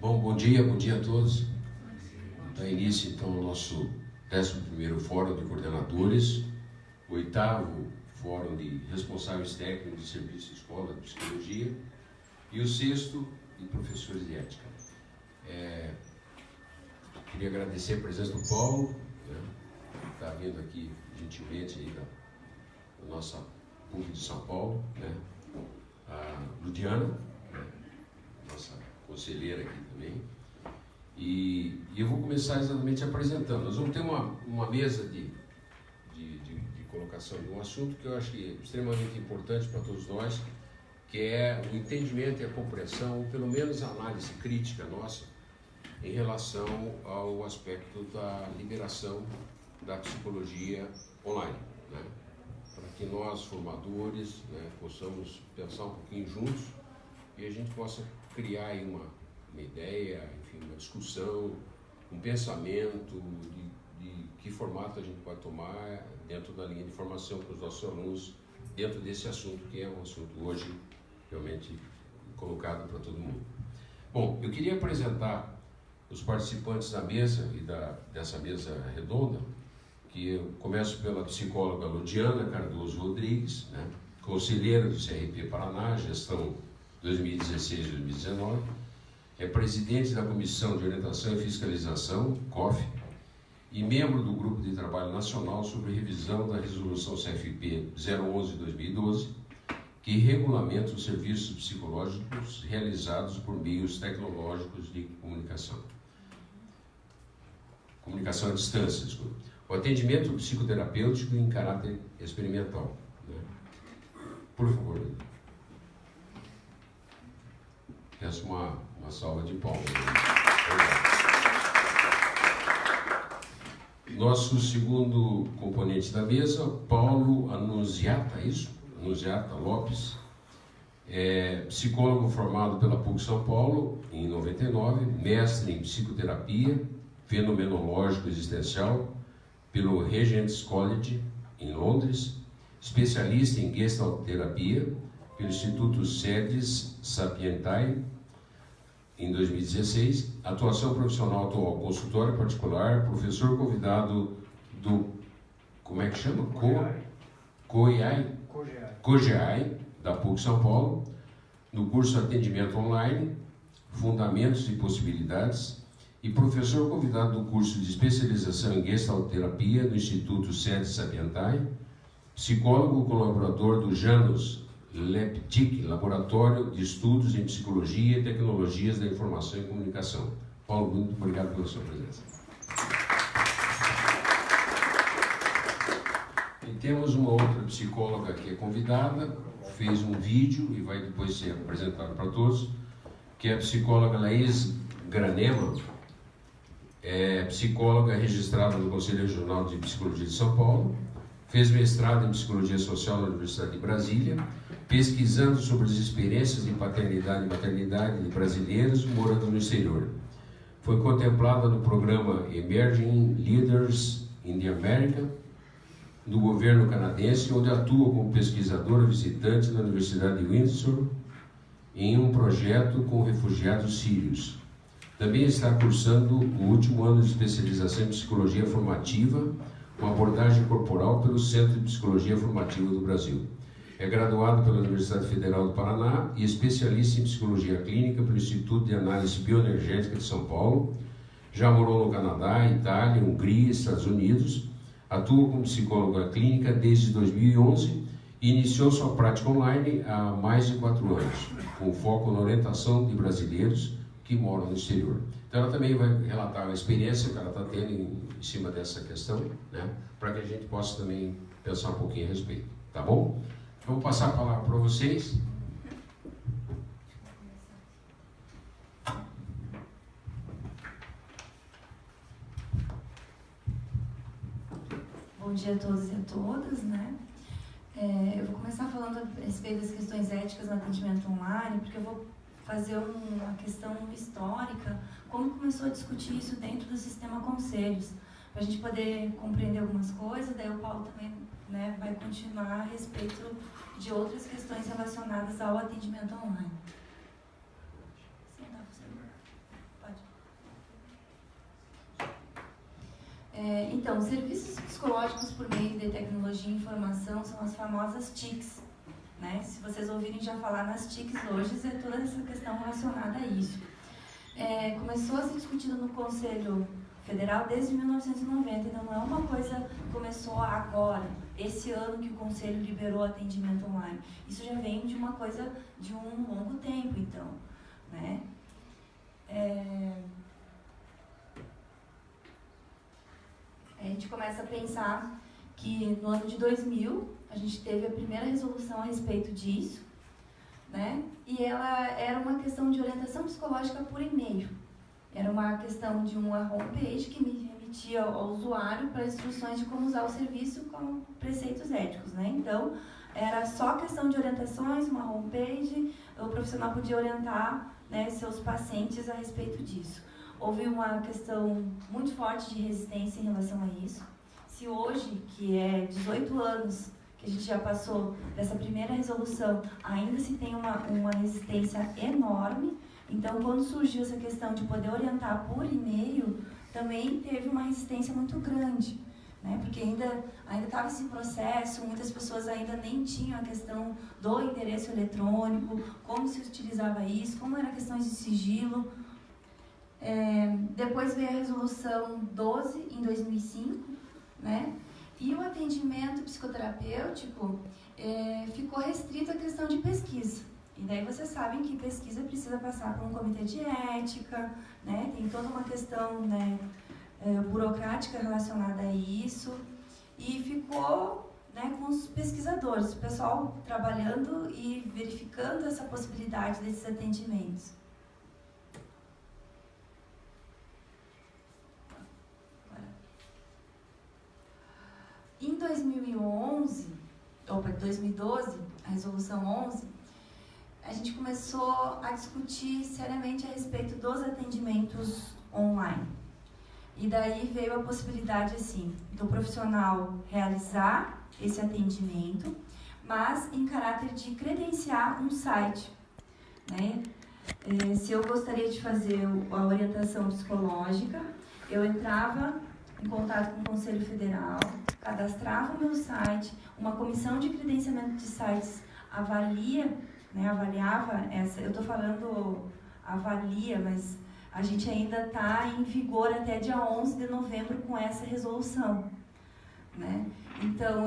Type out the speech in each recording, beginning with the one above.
Bom dia a todos. Dá início então ao nosso 11º Fórum de Coordenadores, o 8º Fórum de Responsáveis Técnicos de Serviço de Escola de Psicologia e o 6º de Professores de Ética. Queria agradecer a presença do Paulo, que está vindo aqui gentilmente aí da nossa PUC de São Paulo, a Ludiana, nossa conselheira aqui também, e eu vou começar exatamente apresentando. Nós vamos ter uma mesa de colocação de um assunto que eu acho que é extremamente importante para todos nós, que é o entendimento e a compreensão, ou pelo menos a análise crítica nossa, em relação ao aspecto da liberação da psicologia online, para que nós, formadores, possamos pensar um pouquinho juntos e a gente possa criar aí uma ideia, enfim, uma discussão, um pensamento de que formato a gente pode tomar dentro da linha de formação para os nossos alunos, dentro desse assunto que é um assunto hoje realmente colocado para todo mundo. Bom, eu queria apresentar os participantes da mesa e dessa mesa redonda, que eu começo pela psicóloga Ludiana Cardoso Rodrigues, conselheira do CRP Paraná, gestão 2016-2019, é presidente da Comissão de Orientação e Fiscalização, COF, e membro do Grupo de Trabalho Nacional sobre Revisão da Resolução CFP 011-2012, que regulamenta os serviços psicológicos realizados por meios tecnológicos de comunicação. Comunicação à distância, desculpa. O atendimento psicoterapêutico em caráter experimental. Por favor. Peço uma salva de palmas. Nosso segundo componente da mesa, Paulo Annunziata, Annunziata Lopes, psicólogo formado pela PUC São Paulo em 99, mestre em psicoterapia fenomenológico existencial pelo Regent's College em Londres, especialista em Gestalt terapia pelo Instituto Sedis Sapientiae em 2016, atuação profissional atual, consultório particular, professor convidado do, como é que chama? COGEAI, da PUC São Paulo, no curso Atendimento Online, Fundamentos e Possibilidades, e professor convidado do curso de especialização em Gestalt terapia do Instituto Sedis Sapientiae, psicólogo colaborador do Janus LabTIC, Laboratório de Estudos em Psicologia e Tecnologias da Informação e Comunicação. Paulo, muito obrigado pela sua presença. E temos uma outra psicóloga que é convidada, fez um vídeo e vai depois ser apresentado para todos, que é a psicóloga Laís Granema, psicóloga registrada no Conselho Regional de Psicologia de São Paulo, fez mestrado em Psicologia Social na Universidade de Brasília, pesquisando sobre as experiências de paternidade e maternidade de brasileiros morando no exterior. Foi contemplada no programa Emerging Leaders in the America, do governo canadense, onde atua como pesquisadora visitante na Universidade de Windsor, em um projeto com refugiados sírios. Também está cursando o último ano de especialização em Psicologia Formativa, uma abordagem corporal pelo Centro de Psicologia Formativa do Brasil. É graduado pela Universidade Federal do Paraná e especialista em Psicologia Clínica pelo Instituto de Análise Bioenergética de São Paulo. Já morou no Canadá, Itália, Hungria, Estados Unidos. Atua como psicóloga clínica desde 2011 e iniciou sua prática online há mais de 4 anos, com foco na orientação de brasileiros que moram no exterior. Então ela também vai relatar a experiência que ela está tendo em cima dessa questão, para que a gente possa também pensar um pouquinho a respeito, tá bom? Eu vou passar a palavra para vocês. Bom dia a todos e a todas, eu vou começar falando a respeito das questões éticas no atendimento online, porque eu vou fazer uma questão histórica, como começou a discutir isso dentro do sistema conselhos, para a gente poder compreender algumas coisas, daí o Paulo também vai continuar a respeito de outras questões relacionadas ao atendimento online. Então, serviços psicológicos por meio de tecnologia e informação são as famosas TICs. Né? Se vocês ouvirem já falar nas TICs hoje, é toda essa questão relacionada a isso. Começou a ser discutido no Conselho Federal desde 1990, então não é uma coisa que começou agora, esse ano que o Conselho liberou atendimento online. Isso já vem de uma coisa de um longo tempo, então. Né? A gente começa a pensar que no ano de 2000 a gente teve a primeira resolução a respeito disso, né? E ela era uma questão de orientação psicológica por e-mail. Era uma questão de uma homepage que me remetia ao usuário para instruções de como usar o serviço com preceitos éticos, né? Então, era só questão de orientações, uma homepage, o profissional podia orientar, né, seus pacientes a respeito disso. Houve uma questão muito forte de resistência em relação a isso. Se hoje, que é 18 anos que a gente já passou dessa primeira resolução, ainda se tem uma resistência enorme, então quando surgiu essa questão de poder orientar por e-mail, também teve uma resistência muito grande, né? Porque ainda estava esse processo, muitas pessoas ainda nem tinham a questão do endereço eletrônico, como se utilizava isso, como era questões de sigilo. Depois veio a resolução 12 em 2005, né? E o atendimento psicoterapêutico ficou restrito à questão de pesquisa. E daí vocês sabem que pesquisa precisa passar por um comitê de ética, né? Tem toda uma questão, né, burocrática relacionada a isso. E ficou, né, com os pesquisadores, o pessoal trabalhando e verificando essa possibilidade desses atendimentos. Em 2012, a resolução 11, a gente começou a discutir seriamente a respeito dos atendimentos online. E daí veio a possibilidade, assim, do profissional realizar esse atendimento, mas em caráter de credenciar um site, né? Se eu gostaria de fazer a orientação psicológica, eu entrava em contato com o Conselho Federal, cadastrava o meu site, uma comissão de credenciamento de sites avaliava essa, eu estou falando avalia, mas a gente ainda está em vigor até dia 11 de novembro com essa resolução, né? Então,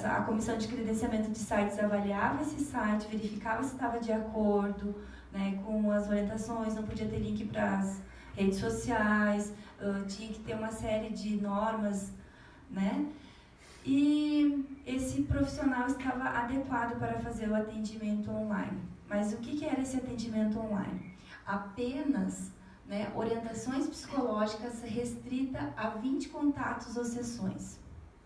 a comissão de credenciamento de sites avaliava esse site, verificava se estava de acordo, né, com as orientações, não podia ter link para as redes sociais, tinha que ter uma série de normas, né? E esse profissional estava adequado para fazer o atendimento online. Mas o que era esse atendimento online? Apenas, né, orientações psicológicas restrita a 20 contatos ou sessões.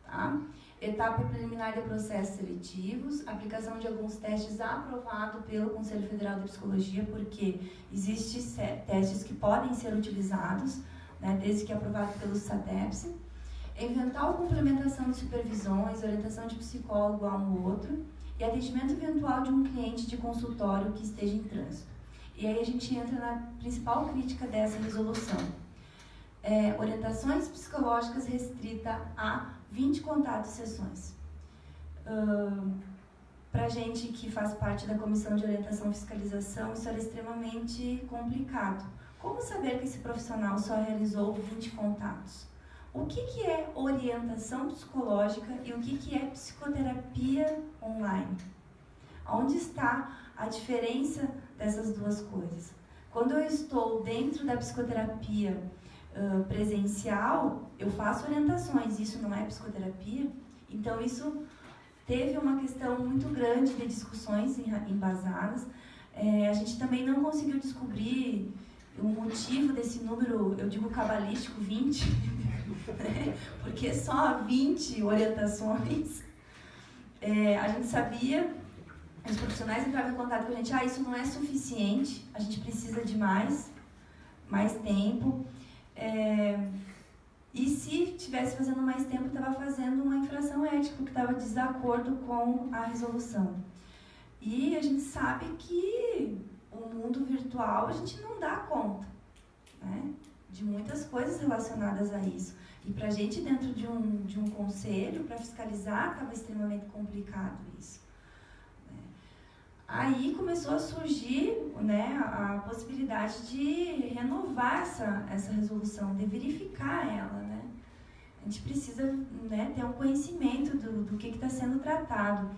Tá? Etapa preliminar de processos seletivos, aplicação de alguns testes aprovado pelo Conselho Federal de Psicologia, porque existem testes que podem ser utilizados, né, desde que aprovado pelo SADEPS. Eventual complementação de supervisões, orientação de psicólogo a um outro e atendimento eventual de um cliente de consultório que esteja em trânsito. E aí a gente entra na principal crítica dessa resolução. Orientações psicológicas restrita a 20 contatos e sessões. Para a gente que faz parte da Comissão de Orientação e Fiscalização, isso era extremamente complicado. Como saber que esse profissional só realizou 20 contatos? O que é orientação psicológica e o que é psicoterapia online? Onde está a diferença dessas duas coisas? Quando eu estou dentro da psicoterapia presencial, eu faço orientações, isso não é psicoterapia? Então, isso teve uma questão muito grande de discussões embasadas. A gente também não conseguiu descobrir o motivo desse número, eu digo cabalístico, 20, né? Porque só 20 orientações. A gente sabia, os profissionais entravam em contato com a gente, isso não é suficiente, a gente precisa de mais tempo. E se estivesse fazendo mais tempo, estava fazendo uma infração ética, porque estava de desacordo com a resolução. E a gente sabe que o mundo virtual a gente não dá conta, né, de muitas coisas relacionadas a isso. E para a gente, dentro de um conselho, para fiscalizar, estava extremamente complicado isso. Aí começou a surgir, né, a possibilidade de renovar essa resolução, de verificar ela, né? A gente precisa, né, ter um conhecimento do que está sendo tratado.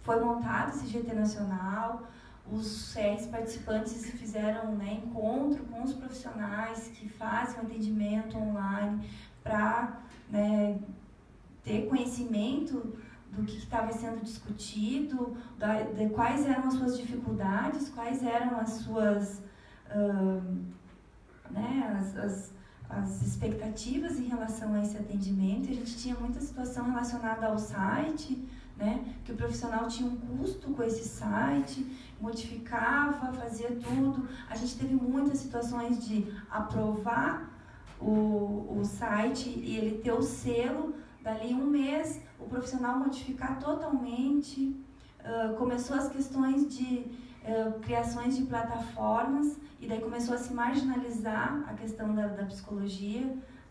Foi montado esse GT Nacional, os CRs participantes fizeram, né, encontro com os profissionais que fazem o atendimento online para, né, ter conhecimento do que estava sendo discutido, de quais eram as suas dificuldades, quais eram as suas né, as expectativas em relação a esse atendimento. A gente tinha muita situação relacionada ao site, né, que o profissional tinha um custo com esse site, modificava, fazia tudo. A gente teve muitas situações de aprovar o site e ele ter o selo, dali um mês o profissional modificar totalmente. Começou as questões de criações de plataformas, e daí começou a se marginalizar a questão da psicologia,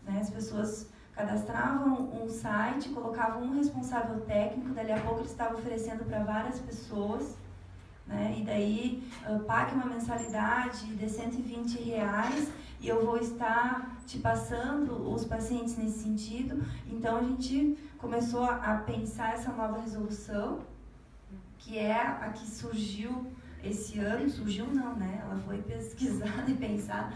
né? As pessoas cadastravam um site, colocavam um responsável técnico, dali a pouco eles estavam oferecendo para várias pessoas, né? E daí pague uma mensalidade de R$120 e eu vou estar te passando os pacientes nesse sentido. Então a gente começou a pensar essa nova resolução, que é a que surgiu esse ano. Surgiu não, né? Ela foi pesquisada e pensada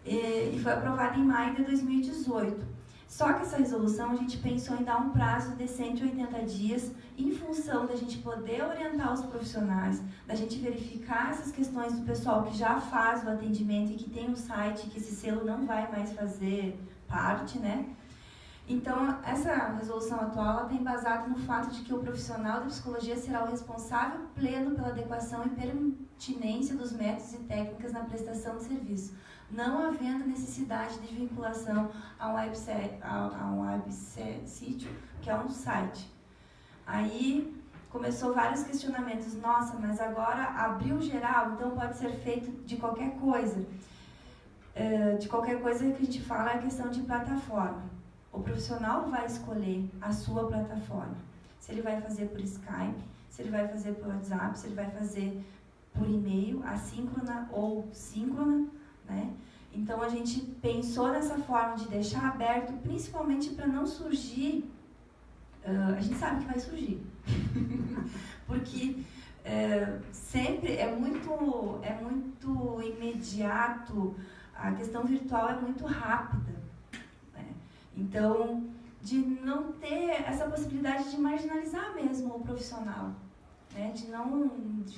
e foi aprovada em maio de 2018. Só que essa resolução a gente pensou em dar um prazo de 180 dias em função da gente poder orientar os profissionais, da gente verificar essas questões do pessoal que já faz o atendimento e que tem um site que esse selo não vai mais fazer parte, né? Então, essa resolução atual ela está embasada no fato de que o profissional da psicologia será o responsável pleno pela adequação e pertinência dos métodos e técnicas na prestação de serviço, não havendo necessidade de vinculação a um website, que é um site. Aí começou vários questionamentos. Nossa, mas agora abriu geral, então pode ser feito de qualquer coisa. De qualquer coisa que a gente fala é a questão de plataforma. O profissional vai escolher a sua plataforma. Se ele vai fazer por Skype, se ele vai fazer por WhatsApp, se ele vai fazer por e-mail, assíncrona ou síncrona, né? Então a gente pensou nessa forma de deixar aberto, principalmente para não surgir, a gente sabe que vai surgir, porque sempre é muito imediato, a questão virtual é muito rápida, né? Então, de não ter essa possibilidade de marginalizar mesmo o profissional, né? De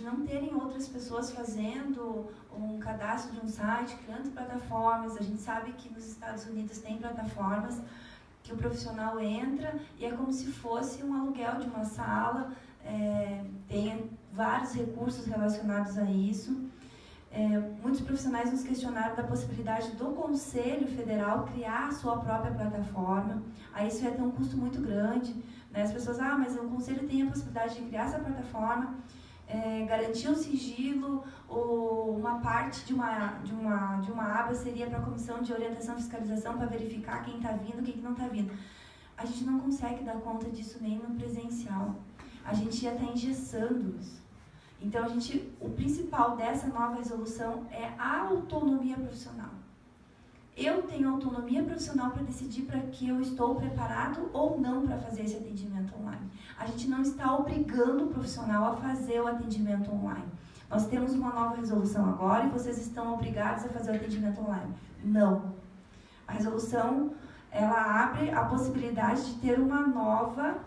não terem outras pessoas fazendo um cadastro de um site, criando plataformas. A gente sabe que nos Estados Unidos tem plataformas que o profissional entra e é como se fosse um aluguel de uma sala, tem vários recursos relacionados a isso. Muitos profissionais nos questionaram da possibilidade do Conselho Federal criar a sua própria plataforma. Aí isso ia ter um custo muito grande, né? As pessoas, mas o Conselho tem a possibilidade de criar essa plataforma, garantir o sigilo, ou uma parte de uma aba seria para a Comissão de Orientação e Fiscalização para verificar quem está vindo, quem não está vindo. A gente não consegue dar conta disso nem no presencial. A gente ia estar engessando isso. Então, o principal dessa nova resolução é a autonomia profissional. Eu tenho autonomia profissional para decidir para que eu estou preparado ou não para fazer esse atendimento online. A gente não está obrigando o profissional a fazer o atendimento online. Nós temos uma nova resolução agora e vocês estão obrigados a fazer o atendimento online. Não. A resolução, ela abre a possibilidade de ter uma nova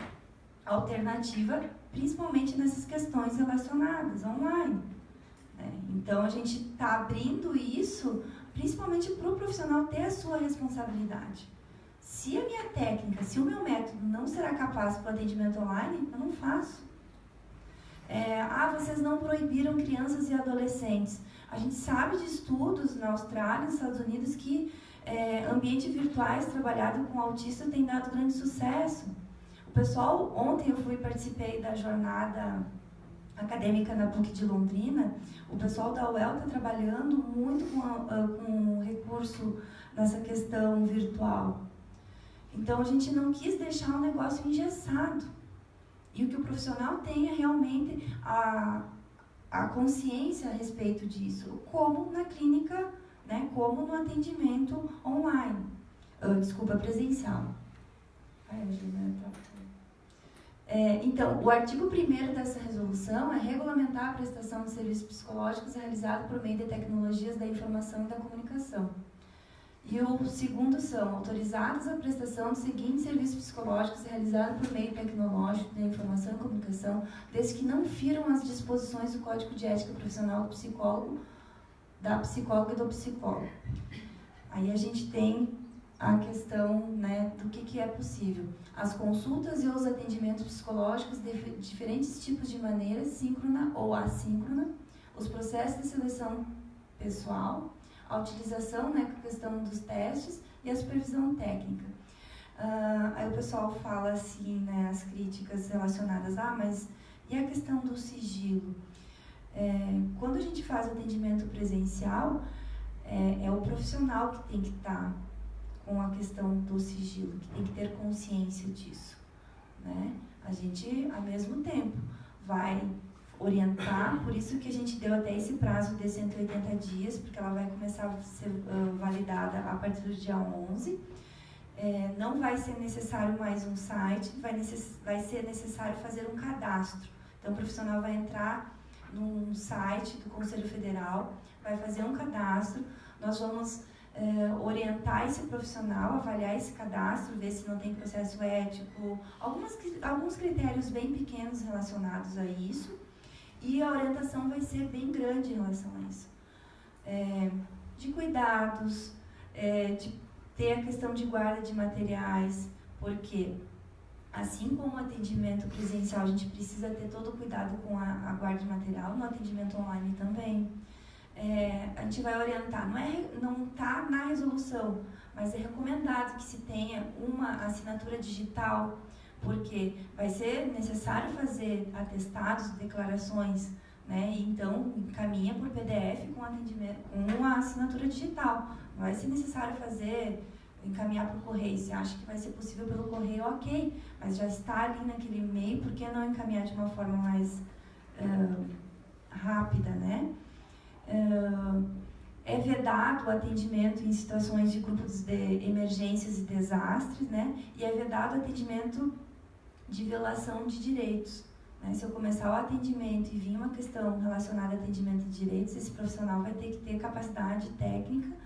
alternativa, principalmente nessas questões relacionadas online, né? Então, a gente está abrindo isso principalmente para o profissional ter a sua responsabilidade. Se a minha técnica, se o meu método não será capaz para o atendimento online, eu não faço. Vocês não proibiram crianças e adolescentes. A gente sabe de estudos na Austrália, nos Estados Unidos, que ambientes virtuais trabalhado com autista tem dado grande sucesso. O pessoal, ontem eu participei da jornada acadêmica na PUC de Londrina, o pessoal da UEL está trabalhando muito com recurso nessa questão virtual. Então, a gente não quis deixar o negócio engessado. E o que o profissional tenha realmente a consciência a respeito disso, como na clínica, né, como no atendimento online, presencial. Então, o artigo 1º dessa resolução é regulamentar a prestação de serviços psicológicos realizado por meio de tecnologias da informação e da comunicação. E o segundo são autorizados a prestação dos seguintes serviços psicológicos realizados por meio tecnológico da informação e comunicação, desde que não firam as disposições do Código de Ética Profissional do psicólogo, da psicóloga e do psicólogo. Aí a gente tem a questão, né, do que é possível. As consultas e os atendimentos psicológicos de diferentes tipos de maneira, síncrona ou assíncrona, os processos de seleção pessoal, a utilização, né, com a questão dos testes e a supervisão técnica. Aí o pessoal fala assim, né, as críticas relacionadas, mas e a questão do sigilo? Quando a gente faz o atendimento presencial, é o profissional que tem que estar com a questão do sigilo, que tem que ter consciência disso, né? A gente, ao mesmo tempo, vai orientar, por isso que a gente deu até esse prazo de 180 dias, porque ela vai começar a ser validada a partir do dia 11. Não vai ser necessário mais um site, vai ser necessário fazer um cadastro. Então, o profissional vai entrar num site do Conselho Federal, vai fazer um cadastro, nós vamos orientar esse profissional, avaliar esse cadastro, ver se não tem processo ético, alguns critérios bem pequenos relacionados a isso, e a orientação vai ser bem grande em relação a isso. De cuidados, de ter a questão de guarda de materiais, porque assim como o atendimento presencial, a gente precisa ter todo o cuidado com a guarda de material, no atendimento online também. A gente vai orientar, não está na resolução, mas é recomendado que se tenha uma assinatura digital, porque vai ser necessário fazer atestados, declarações, né? Então, encaminha por PDF com atendimento, com uma assinatura digital. Não vai ser necessário encaminhar por correio. Se acha que vai ser possível pelo correio, ok, mas já está ali naquele e-mail, por que não encaminhar de uma forma mais rápida, né? É vedado o atendimento em situações de grupos de emergências e desastres, né? E é vedado o atendimento de violação de direitos, né? Se eu começar o atendimento e vir uma questão relacionada a atendimento de direitos, esse profissional vai ter que ter capacidade técnica,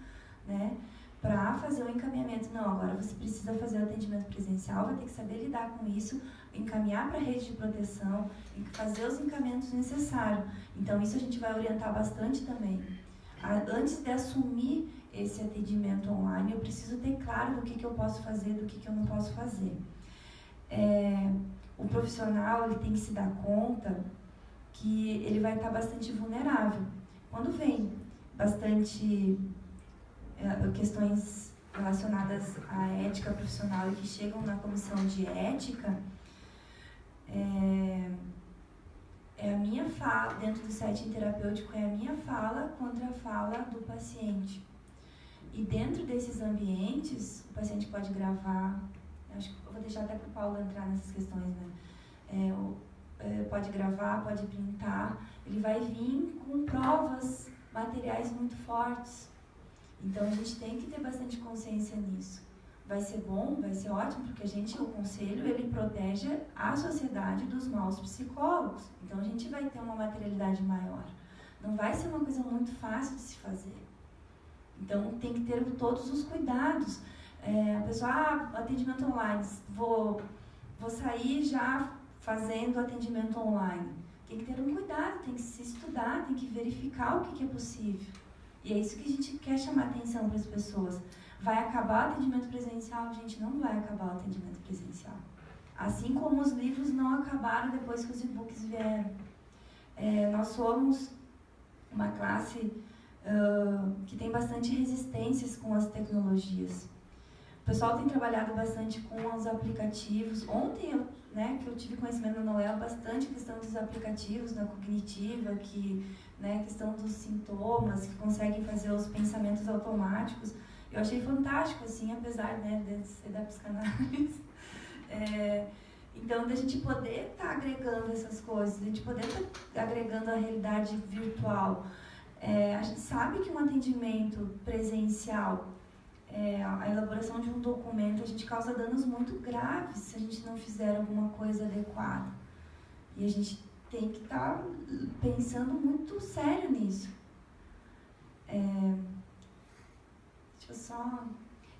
né, para fazer o encaminhamento. Não, agora você precisa fazer o atendimento presencial, vai ter que saber lidar com isso, encaminhar para a rede de proteção, fazer os encaminhamentos necessários. Então, isso a gente vai orientar bastante também. Antes de assumir esse atendimento online, eu preciso ter claro do que eu posso fazer, do que eu não posso fazer. O profissional, ele tem que se dar conta que ele vai estar bastante vulnerável. Quando vem bastante questões relacionadas à ética profissional e que chegam na comissão de ética, a minha fala, dentro do setting terapêutico, é a minha fala contra a fala do paciente. E dentro desses ambientes, o paciente pode gravar, acho que eu vou deixar até para o Paulo entrar nessas questões, né? Pode gravar, pode printar, ele vai vir com provas, materiais muito fortes. Então, a gente tem que ter bastante consciência nisso. Vai ser bom, vai ser ótimo, porque o conselho, ele protege a sociedade dos maus psicólogos. Então, a gente vai ter uma materialidade maior. Não vai ser uma coisa muito fácil de se fazer. Então, tem que ter todos os cuidados. A pessoa, atendimento online, vou sair já fazendo atendimento online. Tem que ter um cuidado, tem que se estudar, tem que verificar o que é possível. E é isso que a gente quer chamar atenção para as pessoas. Vai acabar o atendimento presencial? Gente, não vai acabar o atendimento presencial. Assim como os livros não acabaram depois que os e-books vieram. Nós somos uma classe que tem bastante resistências com as tecnologias. O pessoal tem trabalhado bastante com os aplicativos. Ontem eu né, que eu tive conhecimento na Noel, bastante questão dos aplicativos na cognitiva, que, né, questão dos sintomas, que conseguem fazer os pensamentos automáticos. Eu achei fantástico, assim, apesar, né, de ser da psicanálise. Então, da gente poder estar agregando essas coisas, da gente poder estar agregando a realidade virtual. A gente sabe que um atendimento presencial, a elaboração de um documento, a gente causa danos muito graves se a gente não fizer alguma coisa adequada. E a gente tem que estar pensando muito sério nisso. Deixa eu só...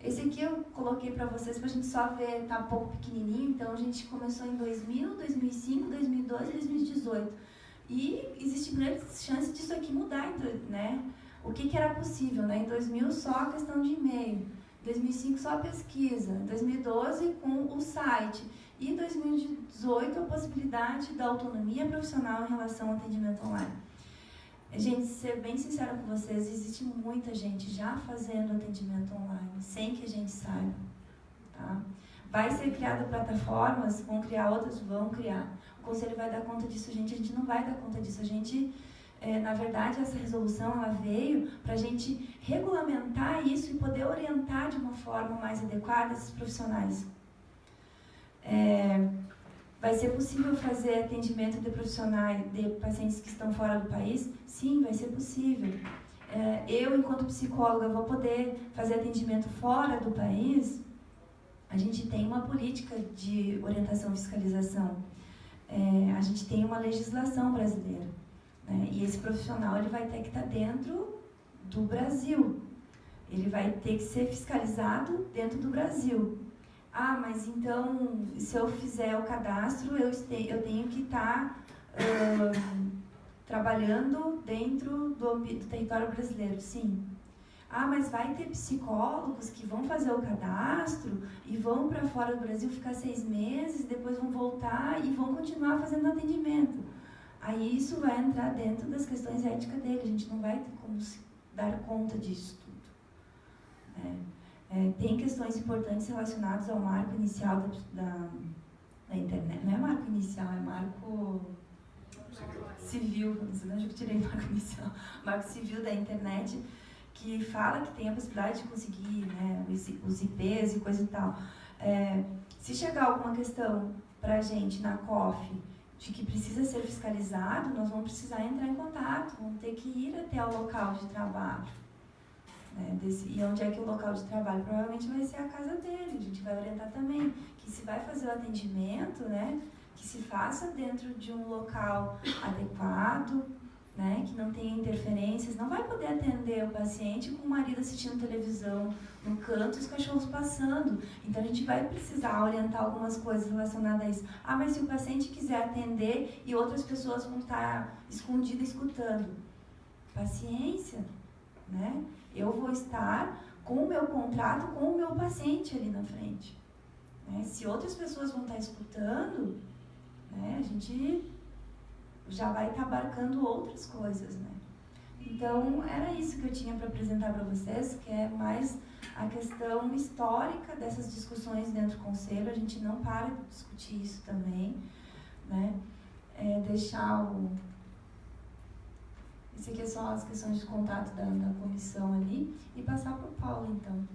Esse aqui eu coloquei para vocês para a gente só ver, tá um pouco pequenininho. Então, a gente começou em 2000, 2005, 2012 e 2018. E existe grandes chances disso aqui mudar, né? O que era possível, né? Em 2000, só a questão de e-mail. Em 2005, só a pesquisa. Em 2012, com o site. E em 2018, a possibilidade da autonomia profissional em relação ao atendimento online. Gente, ser bem sincera com vocês, existe muita gente já fazendo atendimento online, sem que a gente saiba, tá? Vai ser criada plataformas, vão criar outras, vão criar. O Conselho vai dar conta disso, a gente não vai dar conta disso. A gente, na verdade, essa resolução, ela veio para a gente regulamentar isso e poder orientar de uma forma mais adequada esses profissionais. Vai ser possível fazer atendimento de profissionais, de pacientes que estão fora do país? Sim, vai ser possível. Eu, enquanto psicóloga, vou poder fazer atendimento fora do país? A gente tem uma política de orientação e fiscalização. A gente tem uma legislação brasileira, né? E esse profissional ele vai ter que estar dentro do Brasil. Ele vai ter que ser fiscalizado dentro do Brasil. Ah, mas então, se eu fizer o cadastro, eu tenho que estar trabalhando dentro do território brasileiro. Sim. Ah, mas vai ter psicólogos que vão fazer o cadastro e vão para fora do Brasil ficar 6 meses, depois vão voltar e vão continuar fazendo atendimento. Aí isso vai entrar dentro das questões éticas dele. A gente não vai ter como se dar conta disso tudo, né? Tem questões importantes relacionadas ao marco inicial da internet. Não é marco inicial, é marco civil. Não sei de onde eu tirei o marco inicial. Marco civil da internet, que fala que tem a possibilidade de conseguir, né, os IPs e coisa e tal. Se chegar alguma questão para a gente na COF de que precisa ser fiscalizado, nós vamos precisar entrar em contato, vamos ter que ir até o local de trabalho. E onde é que o local de trabalho? Provavelmente vai ser a casa dele. A gente vai orientar também que se vai fazer o atendimento, né, que se faça dentro de um local adequado, né, que não tenha interferências. Não vai poder atender o paciente com o marido assistindo televisão no canto e os cachorros passando. Então a gente vai precisar orientar algumas coisas relacionadas a isso. Ah, mas se o paciente quiser atender e outras pessoas vão estar escondidas escutando, paciência, né? Eu vou estar com o meu contrato, com o meu paciente ali na frente, né? Se outras pessoas vão estar escutando, né, a gente já vai estar abarcando outras coisas, né? Então, era isso que eu tinha para apresentar para vocês, que é mais a questão histórica dessas discussões dentro do Conselho. A gente não para de discutir isso também, né? Deixar o... Esse aqui é só as questões de contato da comissão ali. E passar para o Paulo, então.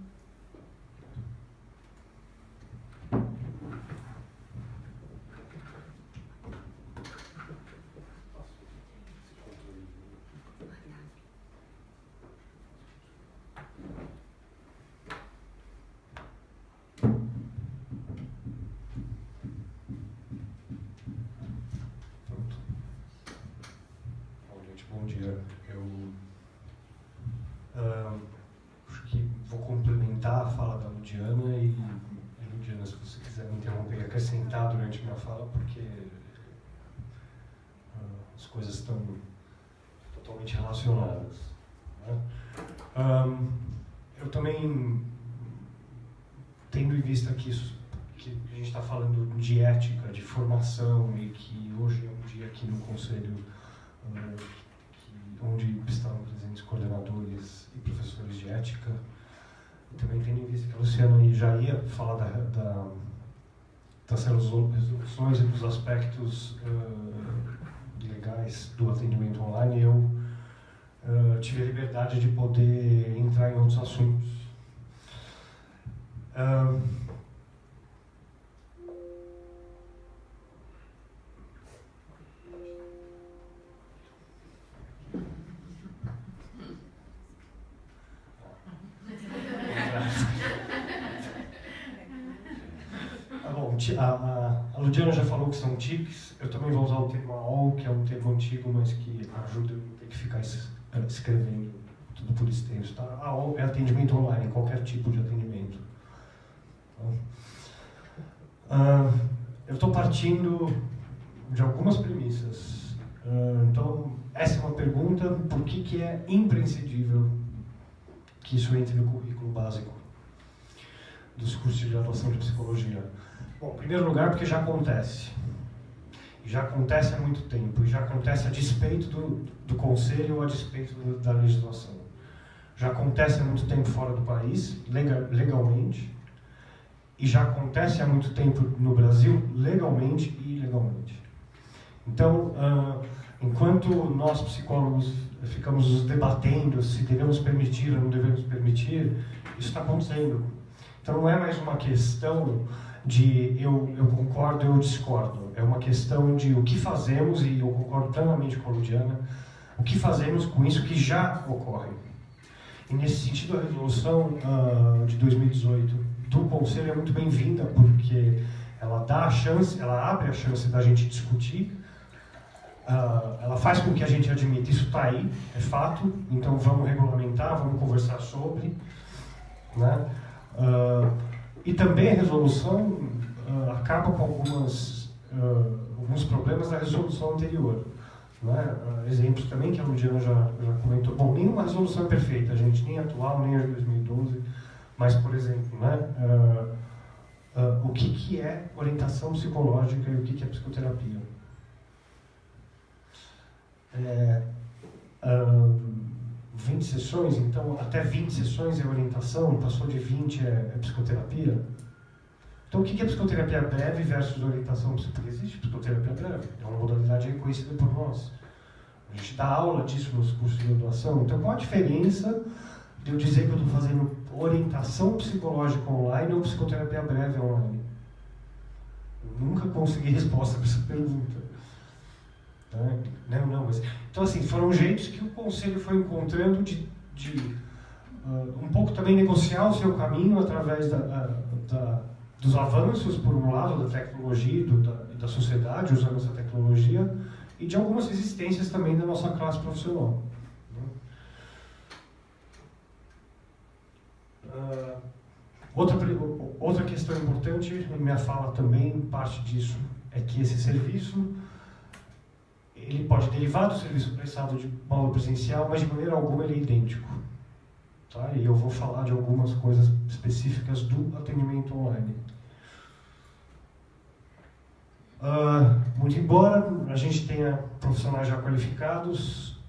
Bom dia. Eu acho que vou complementar a fala da Ludiana e Ludiana, se você quiser me interromper e acrescentar durante a minha fala, porque as coisas estão totalmente relacionadas, né? Eu também, tendo em vista que a gente está falando de ética, de formação, e que hoje é um dia aqui no Conselho onde estão presentes coordenadores e professores de ética. E também tendo em vista que a Luciana já ia falar das resoluções e dos aspectos legais do atendimento online, eu tive a liberdade de poder entrar em outros assuntos. A Ludiana já falou que são tics, eu também vou usar o termo AOL, que é um termo antigo, mas que ajuda a não ter que ficar escrevendo tudo por extenso. Tá? AOL é atendimento online, qualquer tipo de atendimento. Eu estou partindo de algumas premissas. Então, essa é uma pergunta: por que é imprescindível que isso entre no currículo básico dos cursos de graduação de psicologia? Bom, em primeiro lugar, porque já acontece. E já acontece há muito tempo. E já acontece a despeito do conselho ou a despeito da legislação. Já acontece há muito tempo fora do país, legalmente. E já acontece há muito tempo no Brasil, legalmente e ilegalmente. Então, enquanto nós psicólogos ficamos nos debatendo se devemos permitir ou não devemos permitir, isso está acontecendo. Então não é mais uma questão de eu concordo ou eu discordo. É uma questão de o que fazemos, e eu concordo plenamente com a Ludiana, o que fazemos com isso que já ocorre. E nesse sentido, a resolução de 2018 do Conselho é muito bem-vinda, porque ela dá a chance, ela abre a chance da gente discutir, ela faz com que a gente admita, isso está aí, é fato, então vamos regulamentar, vamos conversar sobre, né? E também a resolução acaba com alguns problemas da resolução anterior. Né? Exemplos também que a Ludiana já comentou. Bom, nenhuma resolução é perfeita, gente, nem atual, nem a de 2012, mas, por exemplo, né, o que é orientação psicológica e o que é psicoterapia? 20 sessões, então até 20 sessões é orientação, passou de 20 é psicoterapia. Então o que é psicoterapia breve versus orientação psicológica? Existe psicoterapia breve, é uma modalidade reconhecida por nós. A gente dá aula disso nos cursos de graduação. Então qual a diferença de eu dizer que eu estou fazendo orientação psicológica online ou psicoterapia breve online? Eu nunca consegui resposta para essa pergunta. Mas, então assim, foram jeitos que o Conselho foi encontrando de um pouco também negociar o seu caminho através dos avanços, por um lado, da tecnologia e da sociedade, usando essa tecnologia, e de algumas resistências também da nossa classe profissional. Outra questão importante, na minha fala também, parte disso, é que esse serviço ele pode derivar do serviço prestado de modo presencial, mas de maneira alguma ele é idêntico. Tá? E eu vou falar de algumas coisas específicas do atendimento online. Muito embora a gente tenha profissionais já qualificados,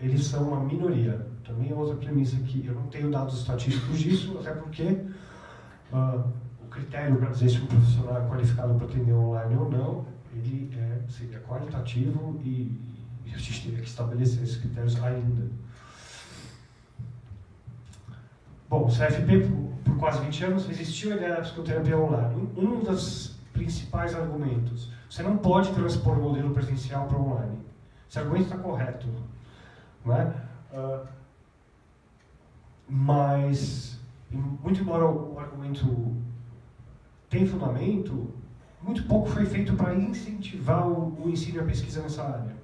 eles são uma minoria. Também é outra premissa que eu não tenho dados estatísticos disso, até porque o critério para dizer se um profissional é qualificado para atender online ou não, ele seria qualitativo e a gente teria que estabelecer esses critérios ainda. Bom, o CFP, por quase 20 anos, resistiu à ideia da psicoterapia online. Um dos principais argumentos: você não pode transpor o modelo presencial para online. Esse argumento está correto. Não é? Mas, muito embora o argumento tenha fundamento, muito pouco foi feito para incentivar o ensino e a pesquisa nessa área.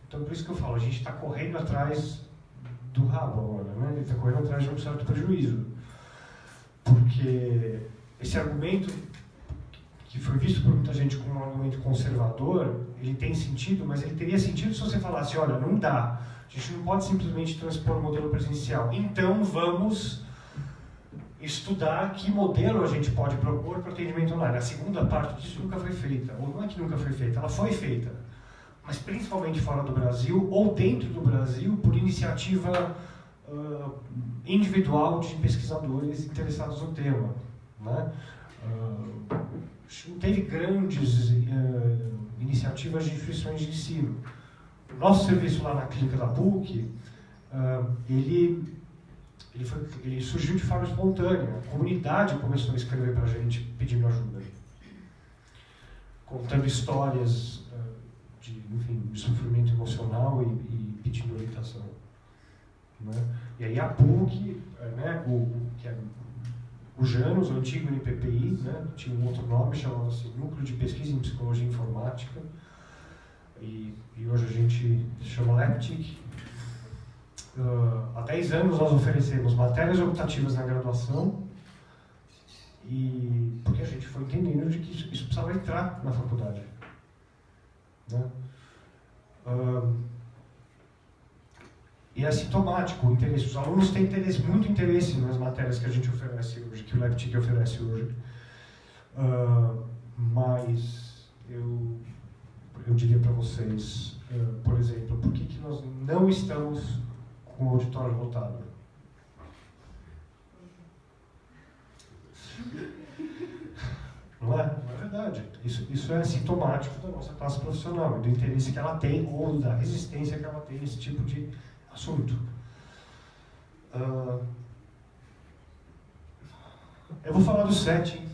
Então, por isso que eu falo, a gente está correndo atrás do rabo agora, né? Ele está correndo atrás de um certo prejuízo. Porque esse argumento, que foi visto por muita gente como um argumento conservador, ele tem sentido, mas ele teria sentido se você falasse: olha, não dá, a gente não pode simplesmente transpor o modelo presencial, então vamos estudar que modelo a gente pode propor para o atendimento online. A segunda parte disso nunca foi feita, ou não é que nunca foi feita, ela foi feita, mas principalmente fora do Brasil, ou dentro do Brasil, por iniciativa individual de pesquisadores interessados no tema. Né? não teve grandes iniciativas de instituições de ensino. O nosso serviço lá na clínica da PUC, ele surgiu de forma espontânea. A comunidade começou a escrever para a gente pedindo ajuda, contando histórias de sofrimento emocional e pedindo orientação. Né? E aí a PUC, né, que é o Janus, o antigo NPPI, né, tinha um outro nome, chamava-se Núcleo de Pesquisa em Psicologia Informática, e hoje a gente chama LEPTIC. Há 10 anos nós oferecemos matérias optativas na graduação, e porque a gente foi entendendo de que isso precisava entrar na faculdade. Né? E é sintomático o interesse. Os alunos têm muito interesse nas matérias que a gente oferece hoje, que o LEPTIC oferece hoje. Mas eu diria para vocês, por exemplo, por que nós não estamos com o auditório lotado? Não é verdade. Isso é sintomático da nossa classe profissional, do interesse que ela tem ou da resistência que ela tem nesse tipo de assunto. Eu vou falar do setting.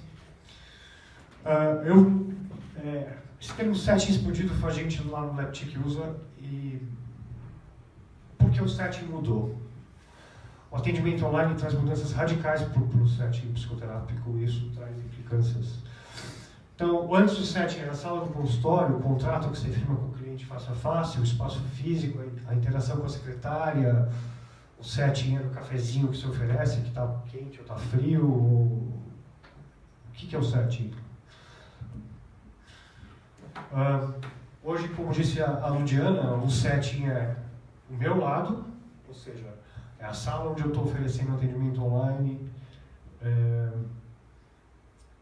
Esse termo setting explodido a gente lá no LEPTIC usa, e porque o setting mudou. O atendimento online traz mudanças radicais para o setting psicoterápico, e isso traz implicâncias. Então, antes do setting era a sala do consultório, o contrato que você firma com o cliente face a face, o espaço físico, a interação com a secretária, o setting era o cafezinho que se oferece, que está quente ou está frio. O que é o setting? Hoje, como disse a Ludiana, o setting é o meu lado, ou seja, é a sala onde eu estou oferecendo atendimento online,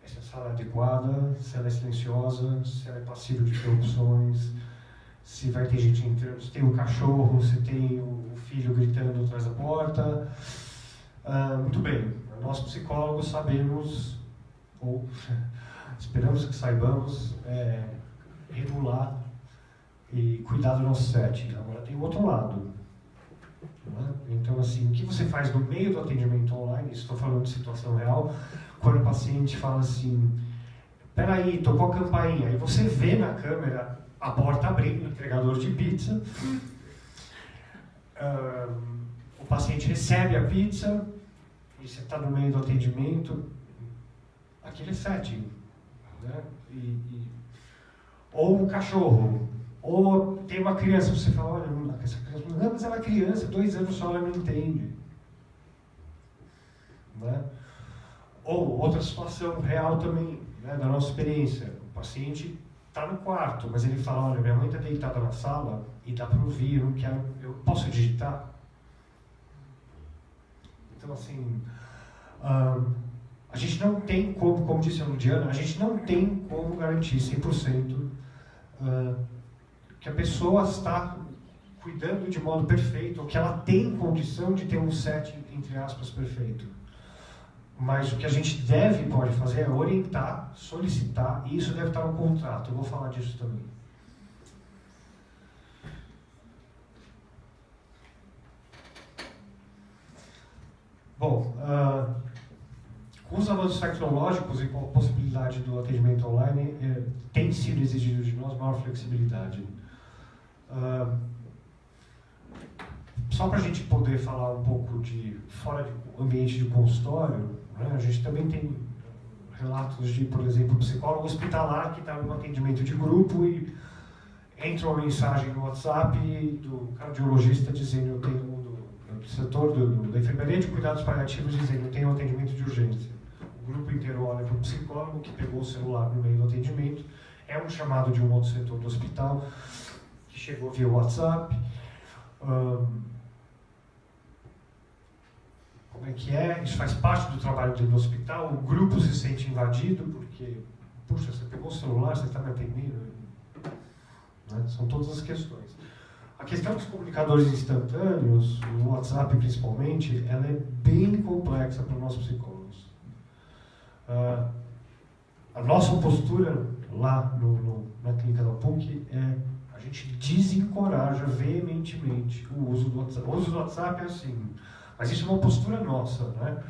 se a sala é adequada, se ela é silenciosa, se ela é passível de interrupções, se vai ter gente entrando, se tem um cachorro, se tem o filho gritando atrás da porta. Muito bem, nós psicólogos sabemos, ou esperamos que saibamos, regular e cuidar do nosso setting. Agora tem o outro lado. Né? Então, assim, o que você faz no meio do atendimento online, estou falando de situação real, quando o paciente fala assim, peraí, tocou a campainha, e você vê na câmera a porta abrindo, o entregador de pizza, o paciente recebe a pizza, e você está no meio do atendimento, aquele é setting. Né? Ou o cachorro, ou tem uma criança, você fala, olha, essa criança, não, mas ela é criança, 2 anos só, ela não entende. Né? Ou outra situação real também, né, da nossa experiência, o paciente está no quarto, mas ele fala, olha, minha mãe está deitada na sala e dá para ouvir, eu posso digitar? Então, assim, a gente não tem como disse a Ludiana, a gente não tem como garantir 100% que a pessoa está cuidando de modo perfeito, ou que ela tem condição de ter um setting, entre aspas, perfeito. Mas o que a gente pode fazer é orientar, solicitar, e isso deve estar no contrato. Eu vou falar disso também. Bom, com os avanços tecnológicos e com a possibilidade do atendimento online, tem sido exigido de nós maior flexibilidade. Só para a gente poder falar um pouco de fora do ambiente de consultório, né, a gente também tem relatos de, por exemplo, psicólogo hospitalar que está no atendimento de grupo e entra uma mensagem no WhatsApp do cardiologista dizendo eu tenho do setor da enfermaria de cuidados paliativos dizendo eu tenho um atendimento de urgência. O grupo inteiro olha para o psicólogo que pegou o celular no meio do atendimento, é um chamado de um outro setor do hospital que chegou via WhatsApp. Como é que é? Isso faz parte do trabalho do hospital. O grupo se sente invadido porque, puxa, você pegou o celular, você está me atendendo. Né? São todas as questões. A questão dos comunicadores instantâneos, o WhatsApp principalmente, ela é bem complexa para nós psicólogos. a nossa postura lá na clínica da PUC é a gente desencoraja veementemente o uso do WhatsApp. O uso do WhatsApp é assim, mas isso é uma postura nossa, né?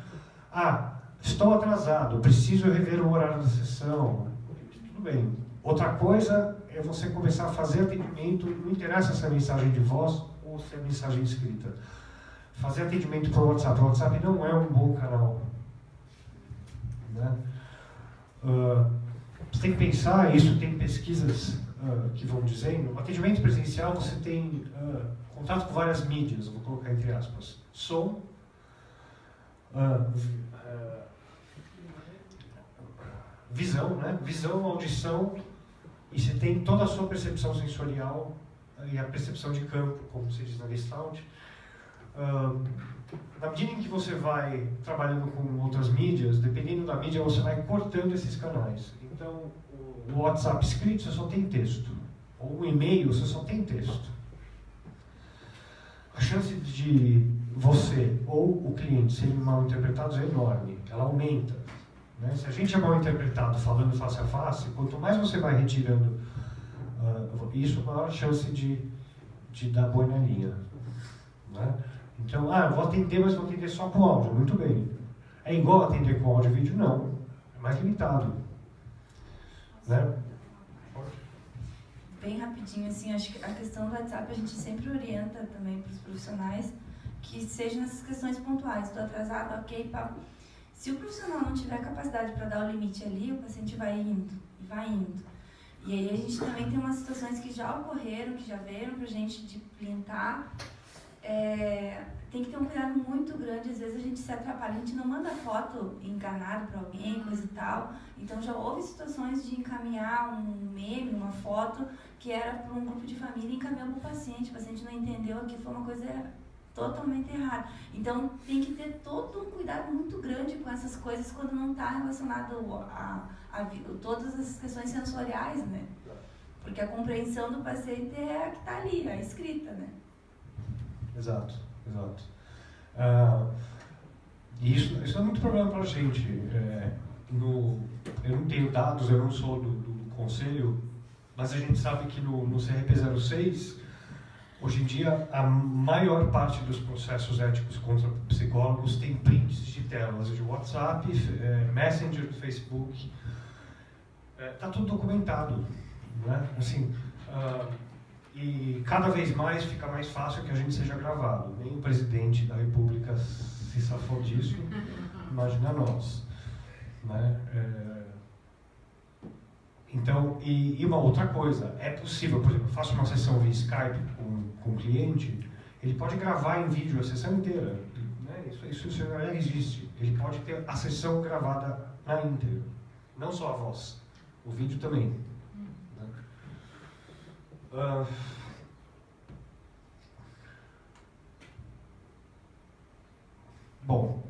Ah, estou atrasado, preciso rever o horário da sessão. Tudo bem. Outra coisa é você começar a fazer atendimento, não interessa se é mensagem de voz ou se é mensagem escrita. Fazer atendimento por WhatsApp. O WhatsApp não é um bom canal, né? Você tem que pensar, isso tem pesquisas que vão dizendo, no atendimento presencial você tem contato com várias mídias, vou colocar entre aspas, som, visão, né? Visão, audição, e você tem toda a sua percepção sensorial e a percepção de campo, como se diz na Gestalt. Na medida em que você vai trabalhando com outras mídias, dependendo da mídia, você vai cortando esses canais. Então, o WhatsApp escrito, você só tem texto. Ou o e-mail, você só tem texto. A chance de você ou o cliente serem mal interpretados é enorme. Ela aumenta, né? Se a gente é mal interpretado falando face a face, quanto mais você vai retirando isso, maior a chance de dar boi na linha, né? Então, eu vou atender, mas vou atender só com áudio. Muito bem. É igual atender com áudio e vídeo? Não. É mais limitado, né? Bem rapidinho, assim, acho que a questão do WhatsApp a gente sempre orienta também para os profissionais que sejam essas questões pontuais. Estou atrasado, ok, papo. Se o profissional não tiver capacidade para dar o limite ali, o paciente vai indo, e vai indo. E aí a gente também tem umas situações que já ocorreram, que já veio para a gente de plintar. Tem que ter um cuidado muito grande, às vezes a gente se atrapalha, a gente não manda foto enganado para alguém, coisa e tal. Então já houve situações de encaminhar um meme, uma foto que era para um grupo de família e encaminhou para o paciente não entendeu, aquilo foi uma coisa totalmente errada. Então tem que ter todo um cuidado muito grande com essas coisas quando não está relacionado a todas essas questões sensoriais, né? Porque a compreensão do paciente é a que está ali, a escrita, né? Exato. E isso é muito problema para a gente. Eu não tenho dados, eu não sou do conselho, mas a gente sabe que no CRP 06, hoje em dia, a maior parte dos processos éticos contra psicólogos tem prints de telas de WhatsApp, Messenger, Facebook. Está tudo documentado, né? Assim, e cada vez mais fica mais fácil que a gente seja gravado. Nem o presidente da República se safou disso, imagina nós, né? Então, e uma outra coisa, é possível, por exemplo, eu faço uma sessão via Skype com um cliente, ele pode gravar em vídeo a sessão inteira, né? Isso já existe. Ele pode ter a sessão gravada na íntegra, não só a voz, o vídeo também. Bom,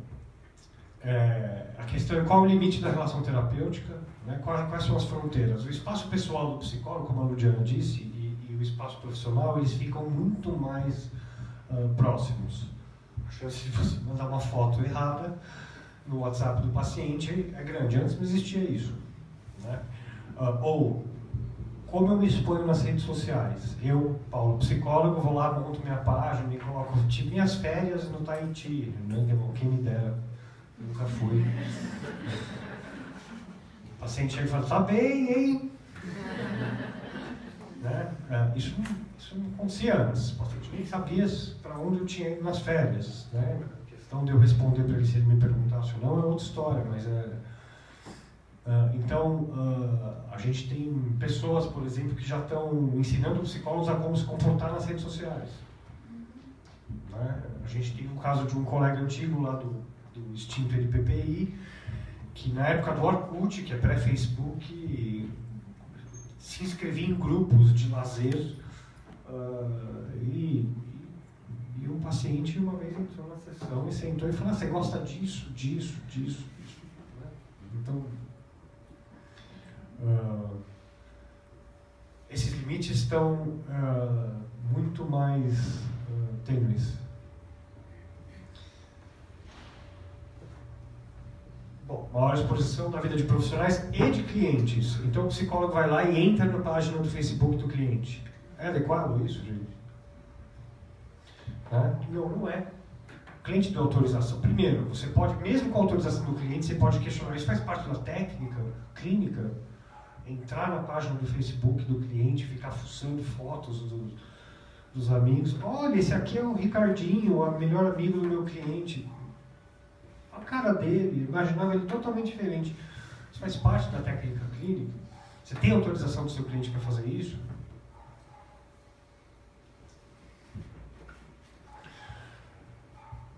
a questão é qual é o limite da relação terapêutica, né? Quais são as fronteiras. O espaço pessoal do psicólogo, como a Ludiana disse, e o espaço profissional, eles ficam muito mais próximos. A chance de você mandar uma foto errada no WhatsApp do paciente é grande. Antes não existia isso, né? Ou como eu me exponho nas redes sociais. Eu, Paulo, psicólogo, vou lá, monto minha página, me coloco, tive minhas férias no Tahiti, né? Quem me dera, nunca fui. O paciente chega e fala, tá bem, hein? Né? Isso não acontecia antes. O paciente nem sabia para onde eu tinha ido nas férias, né? A questão de eu responder para ele se ele me perguntasse ou não é outra história, mas então, a gente tem pessoas, por exemplo, que já estão ensinando psicólogos a como se comportar nas redes sociais. Né? A gente tem um caso de um colega antigo lá do extinto LPPI, que na época do Orkut, que é pré-Facebook, se inscrevia em grupos de lazer e um paciente uma vez entrou na sessão e sentou e falou, você gosta disso. Né? Então, esses limites estão muito mais tênues. Bom, maior exposição na vida de profissionais e de clientes. Então o psicólogo vai lá e entra na página do Facebook do cliente. É adequado isso, gente? Não, não é. O cliente deu autorização. Primeiro, você pode, mesmo com a autorização do cliente, você pode questionar. Isso faz parte da técnica clínica. Entrar na página do Facebook do cliente, ficar fuçando fotos dos amigos. Olha, esse aqui é o Ricardinho, o melhor amigo do meu cliente. A cara dele, imaginava ele totalmente diferente. Isso faz parte da técnica clínica. Você tem autorização do seu cliente para fazer isso?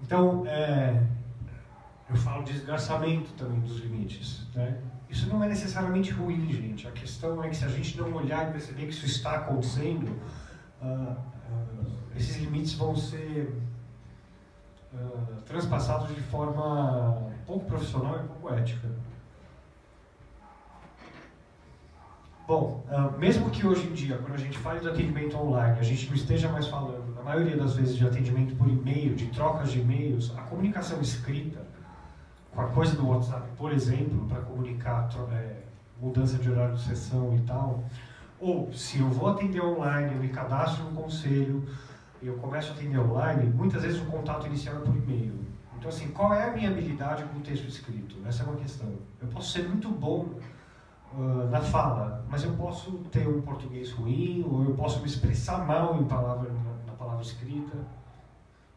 Então, eu falo de esgarçamento também dos limites, né? Isso não é necessariamente ruim, gente. A questão é que se a gente não olhar e perceber que isso está acontecendo, esses limites vão ser transpassados de forma pouco profissional e pouco ética. Bom, mesmo que hoje em dia, quando a gente fale de atendimento online, a gente não esteja mais falando, na maioria das vezes, de atendimento por e-mail, de trocas de e-mails, a comunicação escrita, com a coisa do WhatsApp, por exemplo, para comunicar mudança de horário de sessão e tal, ou se eu vou atender online, eu me cadastro no conselho, e eu começo a atender online, muitas vezes o contato inicial é por e-mail. Então, assim, qual é a minha habilidade com o texto escrito? Essa é uma questão. Eu posso ser muito bom na fala, mas eu posso ter um português ruim, ou eu posso me expressar mal na palavra escrita,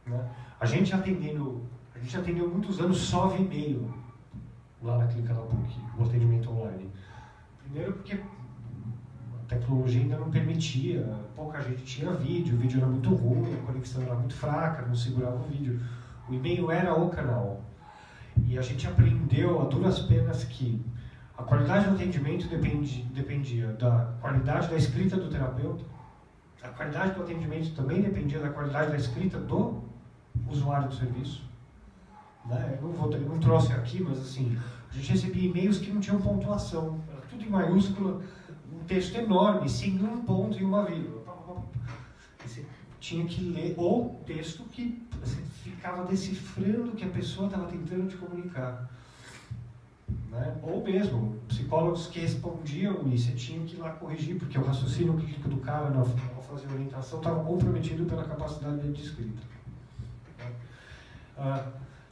né? A gente atendeu muitos anos só via e-mail lá na clínica da PUC, o atendimento online. Primeiro porque a tecnologia ainda não permitia, pouca gente tinha vídeo, o vídeo era muito ruim, a conexão era muito fraca, não segurava o vídeo. O e-mail era o canal. E a gente aprendeu a duras penas que a qualidade do atendimento dependia da qualidade da escrita do terapeuta, a qualidade do atendimento também dependia da qualidade da escrita do usuário do serviço. Né? Eu não trouxe aqui, mas assim, a gente recebia e-mails que não tinham pontuação, era tudo em maiúscula, um texto enorme, sem um ponto e uma vírgula. Você tinha que ler o texto que você ficava decifrando o que a pessoa estava tentando te comunicar. Né? Ou mesmo, psicólogos que respondiam e você tinha que ir lá corrigir, porque o raciocínio clínico do cara ao fazer orientação estava comprometido pela capacidade dele de escrita.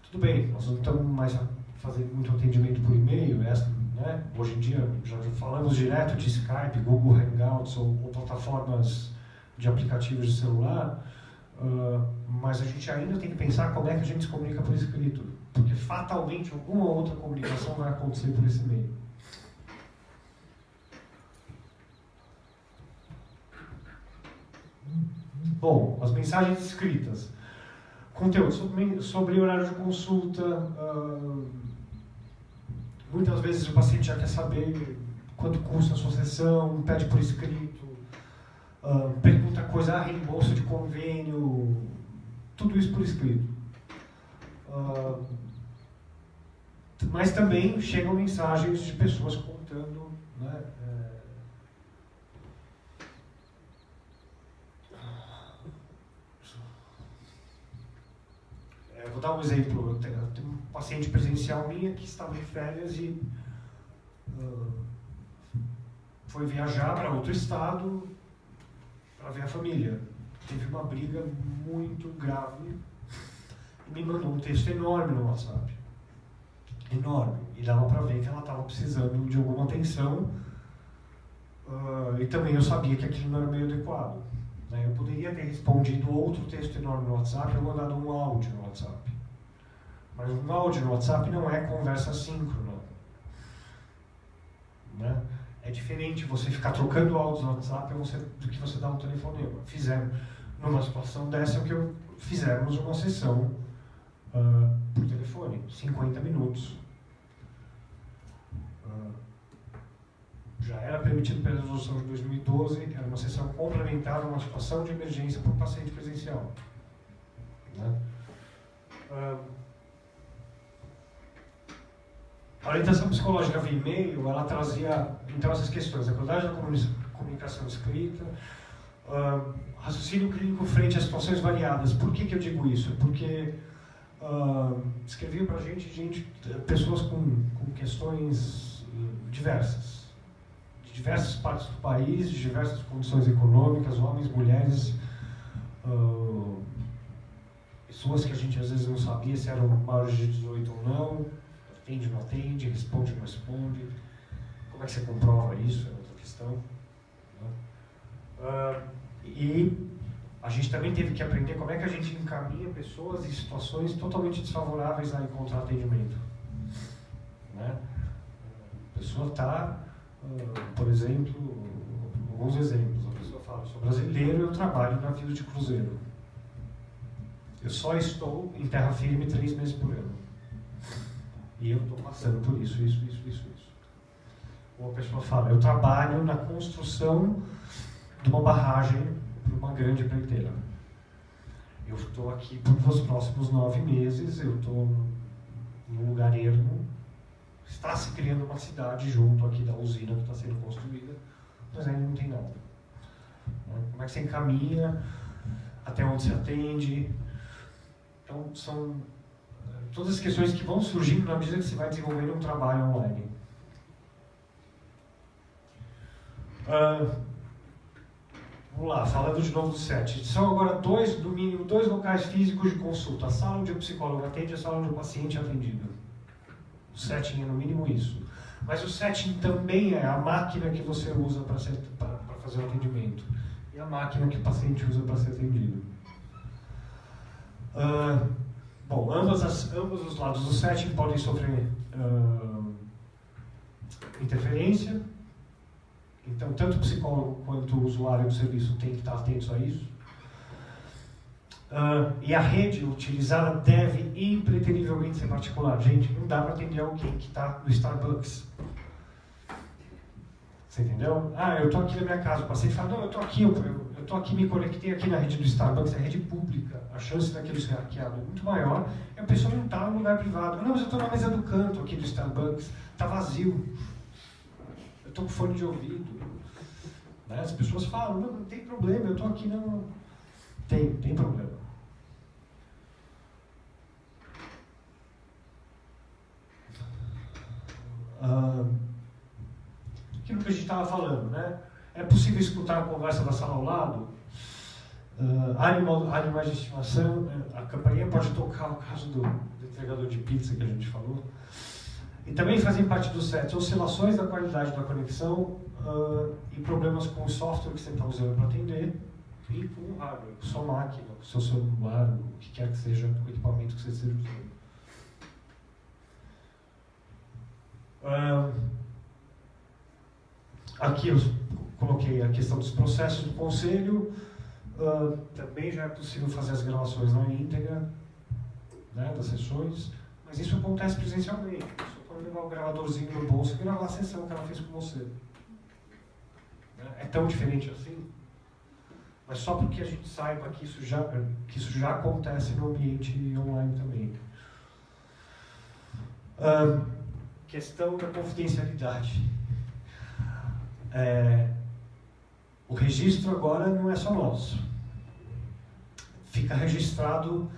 Tudo bem, nós não estamos mais fazendo muito atendimento por e-mail, né? Hoje em dia já falamos direto de Skype, Google Hangouts ou plataformas de aplicativos de celular, mas a gente ainda tem que pensar como é que a gente se comunica por escrito, porque fatalmente alguma outra comunicação vai acontecer por esse meio. Bom, as mensagens escritas. Conteúdo sobre horário de consulta. Muitas vezes o paciente já quer saber quanto custa a sua sessão, pede por escrito, pergunta coisa, reembolso de convênio, tudo isso por escrito. Mas também chegam mensagens de pessoas contando, né, vou dar um exemplo. Eu tenho uma paciente presencial minha que estava em férias e foi viajar para outro estado para ver a família. Teve uma briga muito grave e me mandou um texto enorme no WhatsApp. Enorme. E dava para ver que ela estava precisando de alguma atenção, e também eu sabia que aquilo não era meio adequado. Eu poderia ter respondido outro texto enorme no WhatsApp ou mandado um áudio no WhatsApp. Mas um áudio no WhatsApp não é conversa síncrona. Né? É diferente você ficar trocando áudios no WhatsApp do que você dar um telefonema. Numa situação dessa, fizemos uma sessão por telefone, 50 minutos. Já era permitido pela resolução de 2012, era uma sessão complementar a uma situação de emergência para o paciente presencial. Né? A orientação psicológica via e-mail, ela trazia então essas questões, a qualidade da comunicação escrita, raciocínio clínico frente a situações variadas. Por que eu digo isso? Porque escreviam para a gente, pessoas com questões diversas, de diversas partes do país, de diversas condições econômicas, homens, mulheres, pessoas que a gente às vezes não sabia se eram maiores de 18 ou não, atende, não atende, responde, não responde, como é que você comprova isso, é outra questão. E a gente também teve que aprender como é que a gente encaminha pessoas em situações totalmente desfavoráveis a encontrar atendimento. Né? A pessoa está, por exemplo, alguns exemplos, a pessoa fala, sou brasileiro, eu trabalho em navio de cruzeiro. Eu só estou em terra firme 3 meses por ano. E eu estou passando por isso. Ou a pessoa fala, eu trabalho na construção de uma barragem para uma grande empreiteira. Eu estou aqui por os próximos 9 meses, eu estou num lugar ermo, está se criando uma cidade junto aqui da usina que está sendo construída, mas ainda não tem nada. Como é que você encaminha, até onde se atende? Então, são todas as questões que vão surgindo na medida que você vai desenvolvendo um trabalho online. Vamos lá, falando de novo do SET. São agora no mínimo 2 locais físicos de consulta. A sala onde o psicólogo atende e a sala onde o paciente é atendido. O setting é no mínimo isso. Mas o setting também é a máquina que você usa para fazer o atendimento. E a máquina que o paciente usa para ser atendido. Bom, ambos os lados do setting podem sofrer interferência. Então, tanto o psicólogo quanto o usuário do serviço tem que estar atentos a isso. E a rede utilizada deve impreterivelmente ser particular. Gente, não dá para atender alguém que está no Starbucks. Você entendeu? Eu estou aqui na minha casa. O paciente fala, não, eu estou aqui, me conectei aqui na rede do Starbucks, é rede pública. A chance daquele ser hackeado é muito maior. E a pessoa não está no lugar privado. Não, mas eu estou na mesa do canto aqui do Starbucks. Está vazio. Eu estou com fone de ouvido. Né? As pessoas falam, não tem problema, eu estou aqui não... Tem problema. Aquilo que a gente estava falando, né? É possível escutar a conversa da sala ao lado? Animais de estimação, a campainha pode tocar o caso do entregador de pizza que a gente falou. E também fazem parte do set oscilações da qualidade da conexão e problemas com o software que você está usando para atender e com o hardware, com sua máquina, com o seu celular, o que quer que seja o equipamento que você esteja usando. Aqui eu coloquei a questão dos processos do conselho. Também já é possível fazer as gravações na íntegra, né, das sessões, mas isso acontece presencialmente. Você pode levar o gravadorzinho no bolso e gravar a sessão que ela fez com você. É tão diferente assim? Mas só porque a gente saiba que isso já acontece no ambiente online também. Questão da confidencialidade. O registro agora não é só nosso. Fica registrado,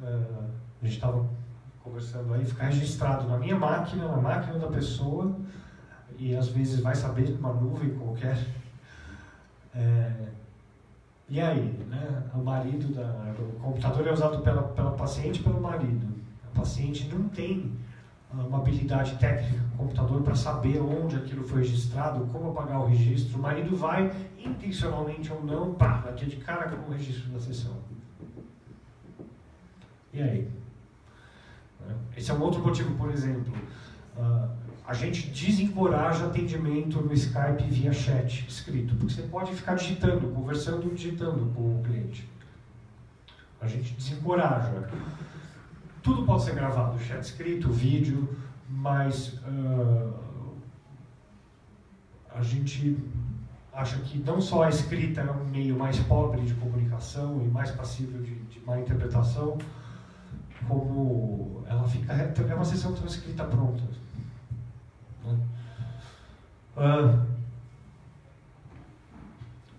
a gente estava conversando aí, fica registrado na minha máquina, na máquina da pessoa, e às vezes vai saber uma nuvem qualquer. E aí, né? O computador é usado pela paciente e pelo marido. A paciente não tem uma habilidade técnica com o computador para saber onde aquilo foi registrado, como apagar o registro. O marido vai, intencionalmente ou não, bater de cara com o registro da sessão. E aí? Esse é um outro motivo, por exemplo, a gente desencoraja atendimento no Skype via chat escrito, porque você pode ficar digitando, conversando e digitando com o cliente. A gente desencoraja. Tudo pode ser gravado, chat escrito, vídeo, mas a gente acha que não só a escrita é um meio mais pobre de comunicação e mais passível de má interpretação, como ela fica... É uma sessão transcrita pronta.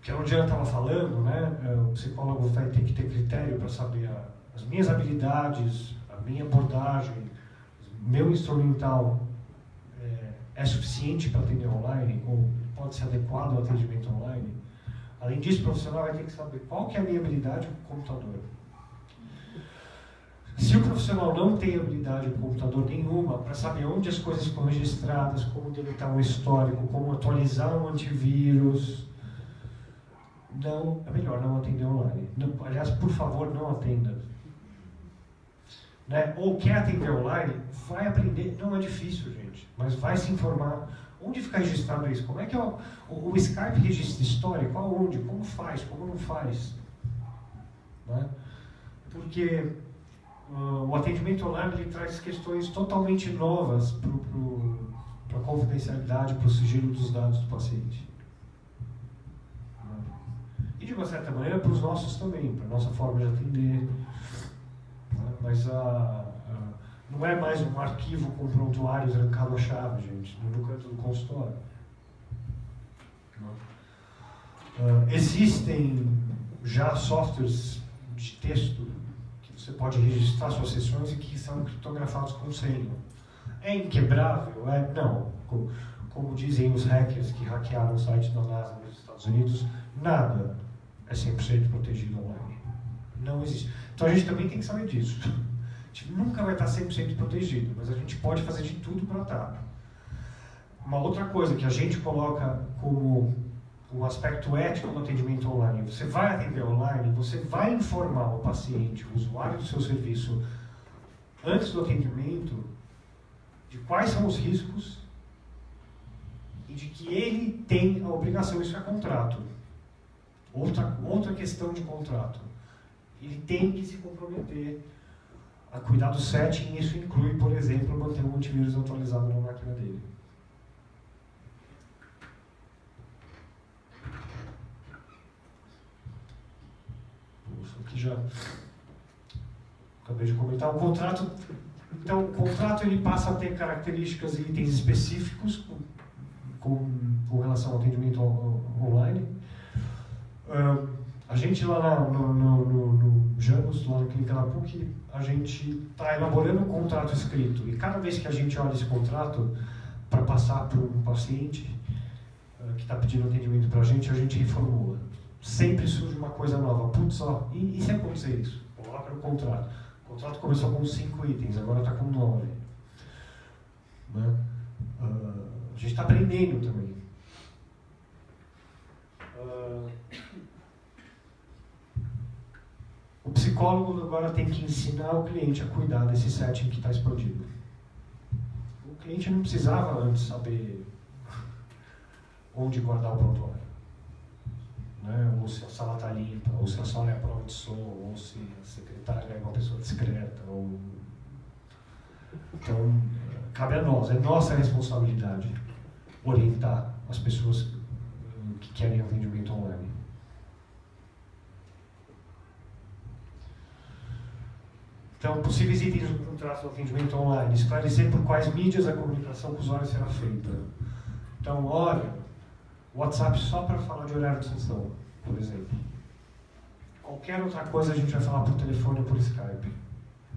Que é onde eu estava falando, né? O psicólogo vai ter que ter critério para saber as minhas habilidades, minha abordagem, meu instrumental é suficiente para atender online, ou pode ser adequado ao atendimento online. Além disso, o profissional vai ter que saber qual que é a minha habilidade com o computador. Se o profissional não tem habilidade com o computador nenhuma para saber onde as coisas estão registradas, como deletar um histórico, como atualizar um antivírus, é melhor não atender online. Não, aliás, por favor, não atenda. Né? Ou quer atender online, vai aprender. Não é difícil, gente, mas vai se informar. Onde fica registrado isso? Como é que o Skype registra histórico? Aonde? Como faz? Como não faz? Né? Porque o atendimento online ele traz questões totalmente novas para a confidencialidade, para o sigilo dos dados do paciente. E de uma certa maneira para os nossos também, para a nossa forma de atender. Mas não é mais um arquivo com prontuário trancado à chave, gente, no canto do consultório. Existem já softwares de texto que você pode registrar suas sessões e que são criptografados com senha. É inquebrável? Não. Como dizem os hackers que hackearam o site da NASA nos Estados Unidos, nada é 100% protegido online. Não existe. Então a gente também tem que saber disso. A gente nunca vai estar 100% protegido, mas a gente pode fazer de tudo para estar. Uma outra coisa que a gente coloca como um aspecto ético do atendimento online: você vai atender online, você vai informar o paciente, o usuário do seu serviço, antes do atendimento, de quais são os riscos e de que ele tem a obrigação. Isso é contrato. Outra questão de contrato. Ele tem que se comprometer a cuidar do setting, e isso inclui, por exemplo, manter um antivírus atualizado na máquina dele. Isso aqui já acabei de comentar. O contrato, então, o contrato ele passa a ter características e itens específicos com relação ao atendimento online. A gente lá no Janus, lá na clínica da PUC, a gente está elaborando um contrato escrito, e cada vez que a gente olha esse contrato para passar para um paciente que está pedindo atendimento para a gente reformula. Sempre surge uma coisa nova. Putz, e se acontecer isso? Coloca no contrato. O contrato começou com 5 itens, agora está com 9. Né? A gente está aprendendo também. O psicólogo agora tem que ensinar o cliente a cuidar desse setting que está explodido. O cliente não precisava antes saber onde guardar o prontuário, né? Ou se a sala está limpa, ou se a sala é a prova de som, ou se a secretária é uma pessoa discreta. Então, cabe a nós, é nossa responsabilidade orientar as pessoas que querem atendimento online. Então, possíveis itens do contrato do atendimento online: esclarecer por quais mídias a comunicação com o usuário será feita. Então, olha, WhatsApp só para falar de horário de sessão, por exemplo. Qualquer outra coisa a gente vai falar por telefone ou por Skype.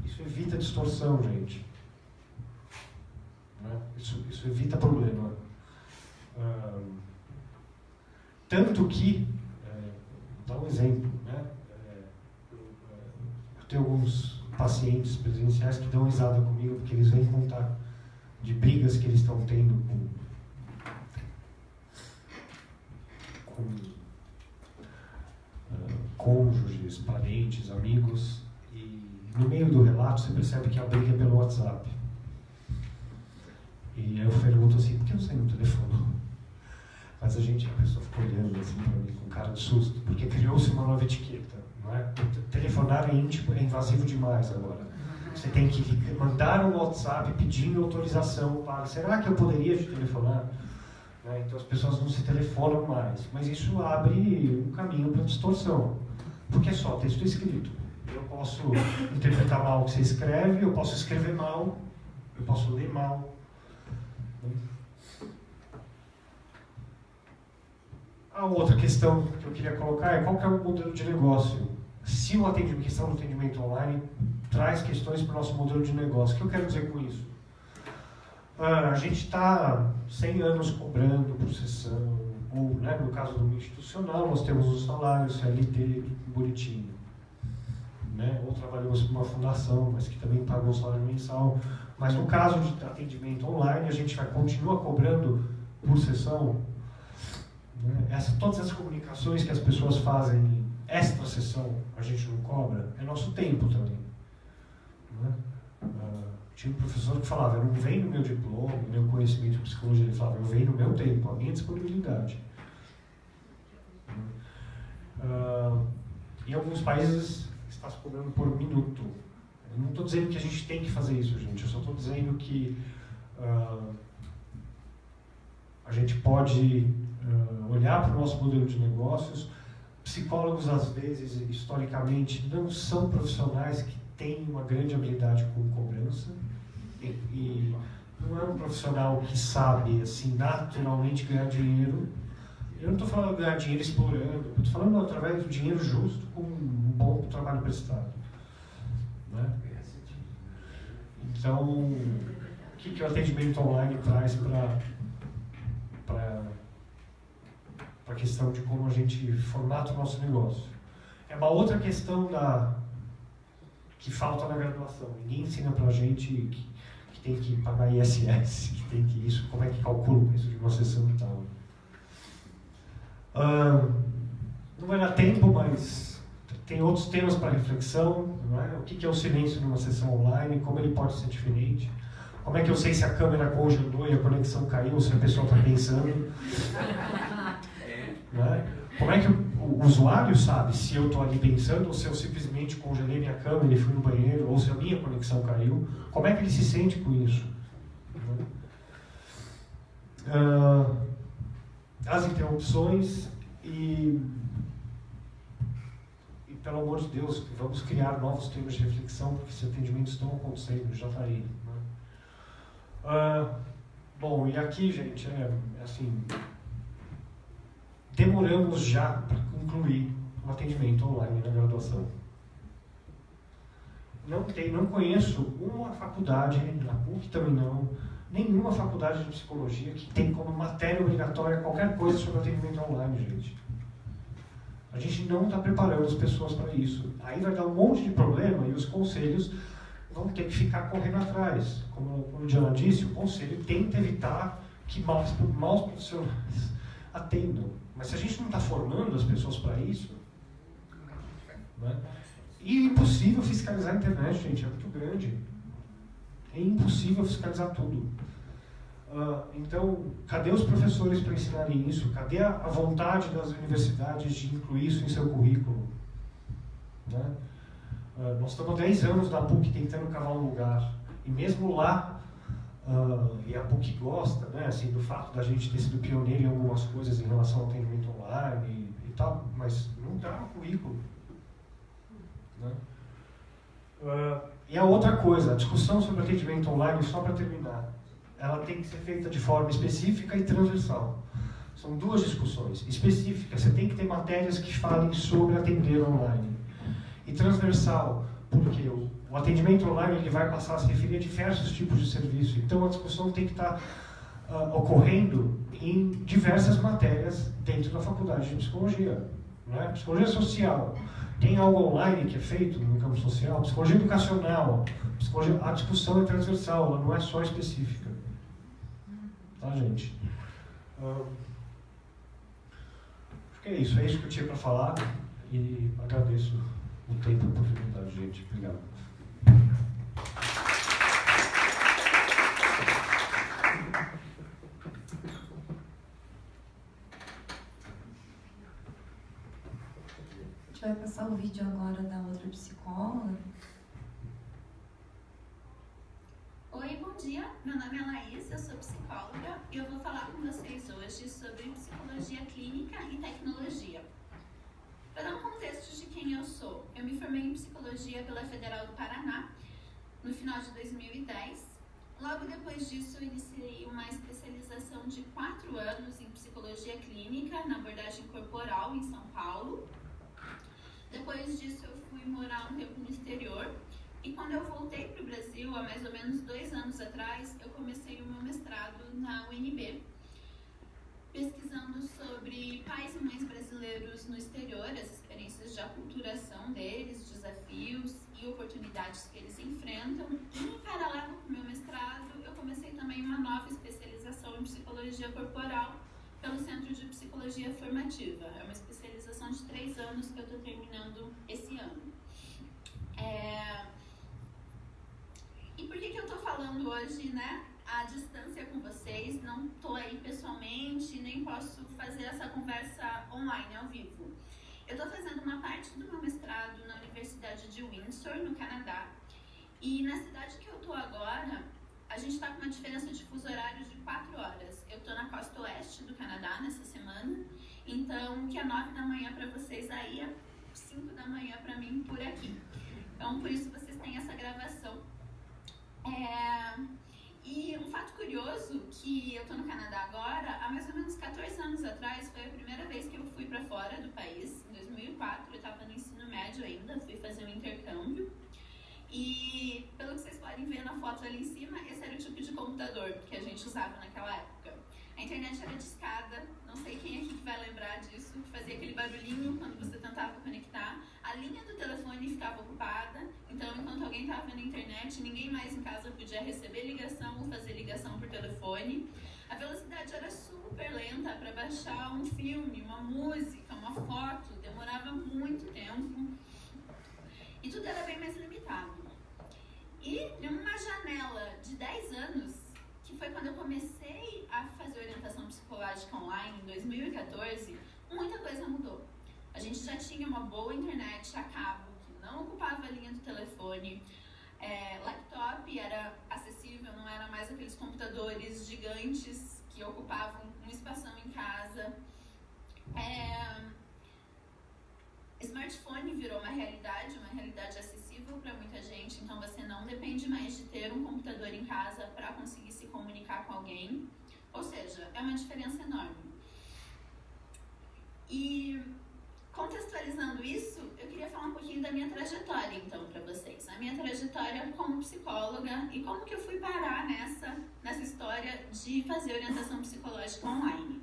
Isso evita distorção, gente. Né? Isso evita problema. Tanto que, vou dar um exemplo, né? Eu tenho alguns pacientes presenciais que dão risada comigo porque eles vêm contar de brigas que eles estão tendo com cônjuges, parentes, amigos, e no meio do relato você percebe que a briga é pelo WhatsApp. E aí eu pergunto assim: por que você não telefonou? Mas a pessoa ficou olhando assim para mim com cara de susto, porque criou-se uma nova etiqueta. Não é? Telefonar é íntimo, é invasivo demais agora. Você tem que mandar um WhatsApp pedindo autorização para: será que eu poderia te telefonar? Né? Então as pessoas não se telefonam mais. Mas isso abre um caminho para distorção, porque é só texto escrito. Eu posso interpretar mal o que você escreve, eu posso escrever mal, eu posso ler mal. A outra questão que eu queria colocar é: qual que é o modelo de negócio? Se a questão do atendimento online traz questões para o nosso modelo de negócio. O que eu quero dizer com isso? A gente está 100 anos cobrando por sessão, ou, né, no caso do institucional, nós temos o salário, CLT, bonitinho. Né? Ou trabalhamos para uma fundação, mas que também paga um salário mensal. Mas no caso de atendimento online, a gente continua cobrando por sessão. Né? Todas as comunicações que as pessoas fazem extra sessão, a gente não cobra, é nosso tempo também. Né? Tinha um professor que falava, eu não venho no meu diploma, no meu conhecimento de psicologia, ele falava, eu venho no meu tempo, a minha disponibilidade. Em alguns países está se cobrando por minuto. Eu não estou dizendo que a gente tem que fazer isso, gente, eu só estou dizendo que a gente pode olhar para o nosso modelo de negócios. Psicólogos, às vezes, historicamente, não são profissionais que têm uma grande habilidade com cobrança. E não é um profissional que sabe, assim, naturalmente ganhar dinheiro. Eu não estou falando de ganhar dinheiro explorando, eu estou falando através do dinheiro justo com um bom trabalho prestado. Né? Então, o que o atendimento online traz para a questão de como a gente formata o nosso negócio? É uma outra questão que falta na graduação. Ninguém ensina para a gente que tem que pagar ISS, que tem que isso, como é que calcula o preço de uma sessão e tal. Não vai dar tempo, mas tem outros temas para reflexão. Não é? O que é o silêncio numa sessão online, como ele pode ser diferente, como é que eu sei se a câmera congelou e a conexão caiu, se a pessoa está pensando. Não é? Como é que o usuário sabe se eu estou ali pensando ou se eu simplesmente congelei minha câmera e fui no banheiro, ou se a minha conexão caiu? Como é que ele se sente com isso? As interrupções e pelo amor de Deus, vamos criar novos temas de reflexão, porque esses atendimentos estão acontecendo, já está aí. Né? Bom, e aqui, gente, assim, demoramos já para concluir um atendimento online na graduação. Não conheço uma faculdade, na PUC também não, nenhuma faculdade de psicologia que tem como matéria obrigatória qualquer coisa sobre atendimento online, gente. A gente não está preparando as pessoas para isso. Aí vai dar um monte de problema e os conselhos vão ter que ficar correndo atrás. Como a Diana disse, o conselho tenta evitar que maus profissionais atendam. Mas se a gente não está formando as pessoas para isso, né? E é impossível fiscalizar a internet, gente, é muito grande. É impossível fiscalizar tudo. Então, cadê os professores para ensinarem isso? Cadê a vontade das universidades de incluir isso em seu currículo? Né? Nós estamos há 10 anos na PUC tentando cavar um lugar. E mesmo lá, e a PUC gosta, né, assim, do fato da gente ter sido pioneiro em algumas coisas em relação ao atendimento online e tal, mas não está no currículo. Né? E a outra coisa, a discussão sobre atendimento online, só para terminar, ela tem que ser feita de forma específica e transversal. São duas discussões. Específica, você tem que ter matérias que falem sobre atender online. E transversal, porque o atendimento online ele vai passar a se referir a diversos tipos de serviço. Então a discussão tem que estar ocorrendo em diversas matérias dentro da faculdade de psicologia. Né? Psicologia social. Tem algo online que é feito no campo social, psicologia educacional, a discussão é transversal, ela não é só específica. Tá, gente? Acho que é isso que eu tinha para falar e agradeço o tempo e a oportunidade, gente. Obrigado. A gente vai passar o vídeo agora da outra psicóloga. Oi, bom dia. Meu nome é Laís, eu sou psicóloga e eu vou falar com vocês hoje sobre psicologia clínica e tecnologia. Para dar um contexto de quem eu sou, eu me formei em psicologia pela Federal do Paraná no final de 2010. Logo depois disso, eu iniciei uma especialização de 4 anos em psicologia clínica na abordagem corporal em São Paulo. Depois disso, eu fui morar um tempo no exterior, E quando eu voltei para o Brasil, há mais ou menos 2 anos atrás, eu comecei o meu mestrado na UNB, pesquisando sobre pais e mães brasileiros no exterior, as experiências de aculturação deles, desafios e oportunidades que eles enfrentam. E, em paralelo com o meu mestrado, eu comecei também uma nova especialização em psicologia corporal pelo Centro de Psicologia Formativa. É uma especialização de 3 anos que eu estou terminando esse ano. E por que eu estou falando hoje, né, à distância com vocês? Não estou aí pessoalmente, nem posso fazer essa conversa online, ao vivo. Eu estou fazendo uma parte do meu mestrado na Universidade de Windsor, no Canadá. E na cidade que eu estou agora, a gente está com uma diferença de fuso horário de 4 horas. Eu estou na costa oeste do Canadá nessa semana, então que é 9 da manhã para vocês aí, é 5 da manhã para mim por aqui. Então por isso vocês têm essa gravação. E um fato curioso, que eu estou no Canadá agora, há mais ou menos 14 anos atrás, foi a primeira vez que eu fui para fora do país. Em 2004, eu estava no ensino médio ainda, fui fazer um intercâmbio. E, pelo que vocês podem ver na foto ali em cima, esse era o tipo de computador que a gente usava naquela época. A internet era discada, não sei quem aqui que vai lembrar disso, que fazia aquele barulhinho quando você tentava conectar. A linha do telefone ficava ocupada, então enquanto alguém estava vendo a internet, ninguém mais em casa podia receber ligação ou fazer ligação por telefone. A velocidade era super lenta para baixar um filme, uma música, uma foto, demorava muito tempo. E tudo era bem mais limitado. E numa janela de 10 anos, que foi quando eu comecei a fazer orientação psicológica online em 2014, muita coisa mudou. A gente já tinha uma boa internet a cabo, que não ocupava a linha do telefone, laptop era acessível, não era mais aqueles computadores gigantes que ocupavam um espação em casa. Smartphone virou uma realidade acessível para muita gente, então você não depende mais de ter um computador em casa para conseguir se comunicar com alguém, ou seja, é uma diferença enorme. E contextualizando isso, eu queria falar um pouquinho da minha trajetória então para vocês, a minha trajetória como psicóloga e como que eu fui parar nessa história de fazer orientação psicológica online.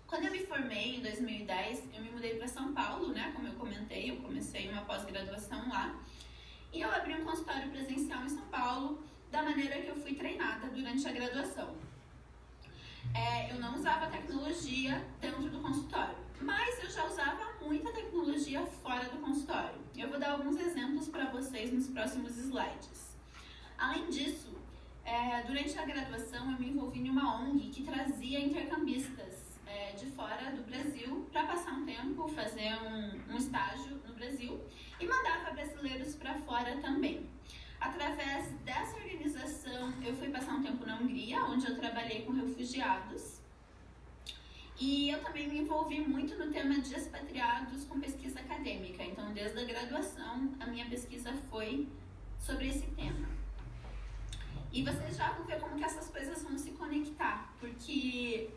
Quando eu me formei em 2010, eu me mudei para São Paulo, né? Como eu comentei, eu comecei uma pós-graduação lá. E eu abri um consultório presencial em São Paulo, da maneira que eu fui treinada durante a graduação. Eu não usava tecnologia dentro do consultório, mas eu já usava muita tecnologia fora do consultório. Eu vou dar alguns exemplos para vocês nos próximos slides. Além disso, durante a graduação eu me envolvi em uma ONG que trazia intercambistas de fora do Brasil para passar um tempo, fazer um estágio no Brasil e mandava brasileiros para fora também. Através dessa organização, eu fui passar um tempo na Hungria, onde eu trabalhei com refugiados. E eu também me envolvi muito no tema de expatriados com pesquisa acadêmica. Então, desde a graduação, a minha pesquisa foi sobre esse tema. E vocês já vão ver como que essas coisas vão se conectar, porque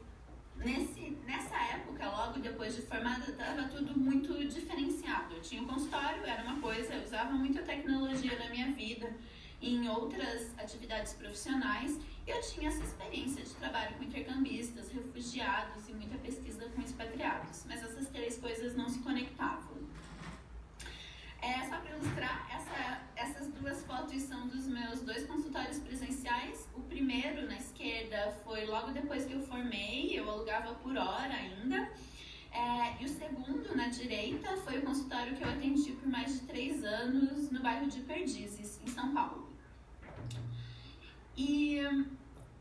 nessa época, logo depois de formada, estava tudo muito diferenciado. Eu tinha um consultório, era uma coisa, eu usava muita tecnologia na minha vida, em outras atividades profissionais, e eu tinha essa experiência de trabalho com intercambistas, refugiados e muita pesquisa com expatriados. Mas essas 3 coisas não se conectavam. Só para ilustrar, essas 2 fotos são dos meus 2 consultórios presenciais. O primeiro, na esquerda, foi logo depois que eu formei, eu alugava por hora ainda. E o segundo, na direita, foi o consultório que eu atendi por mais de 3 anos no bairro de Perdizes, em São Paulo. E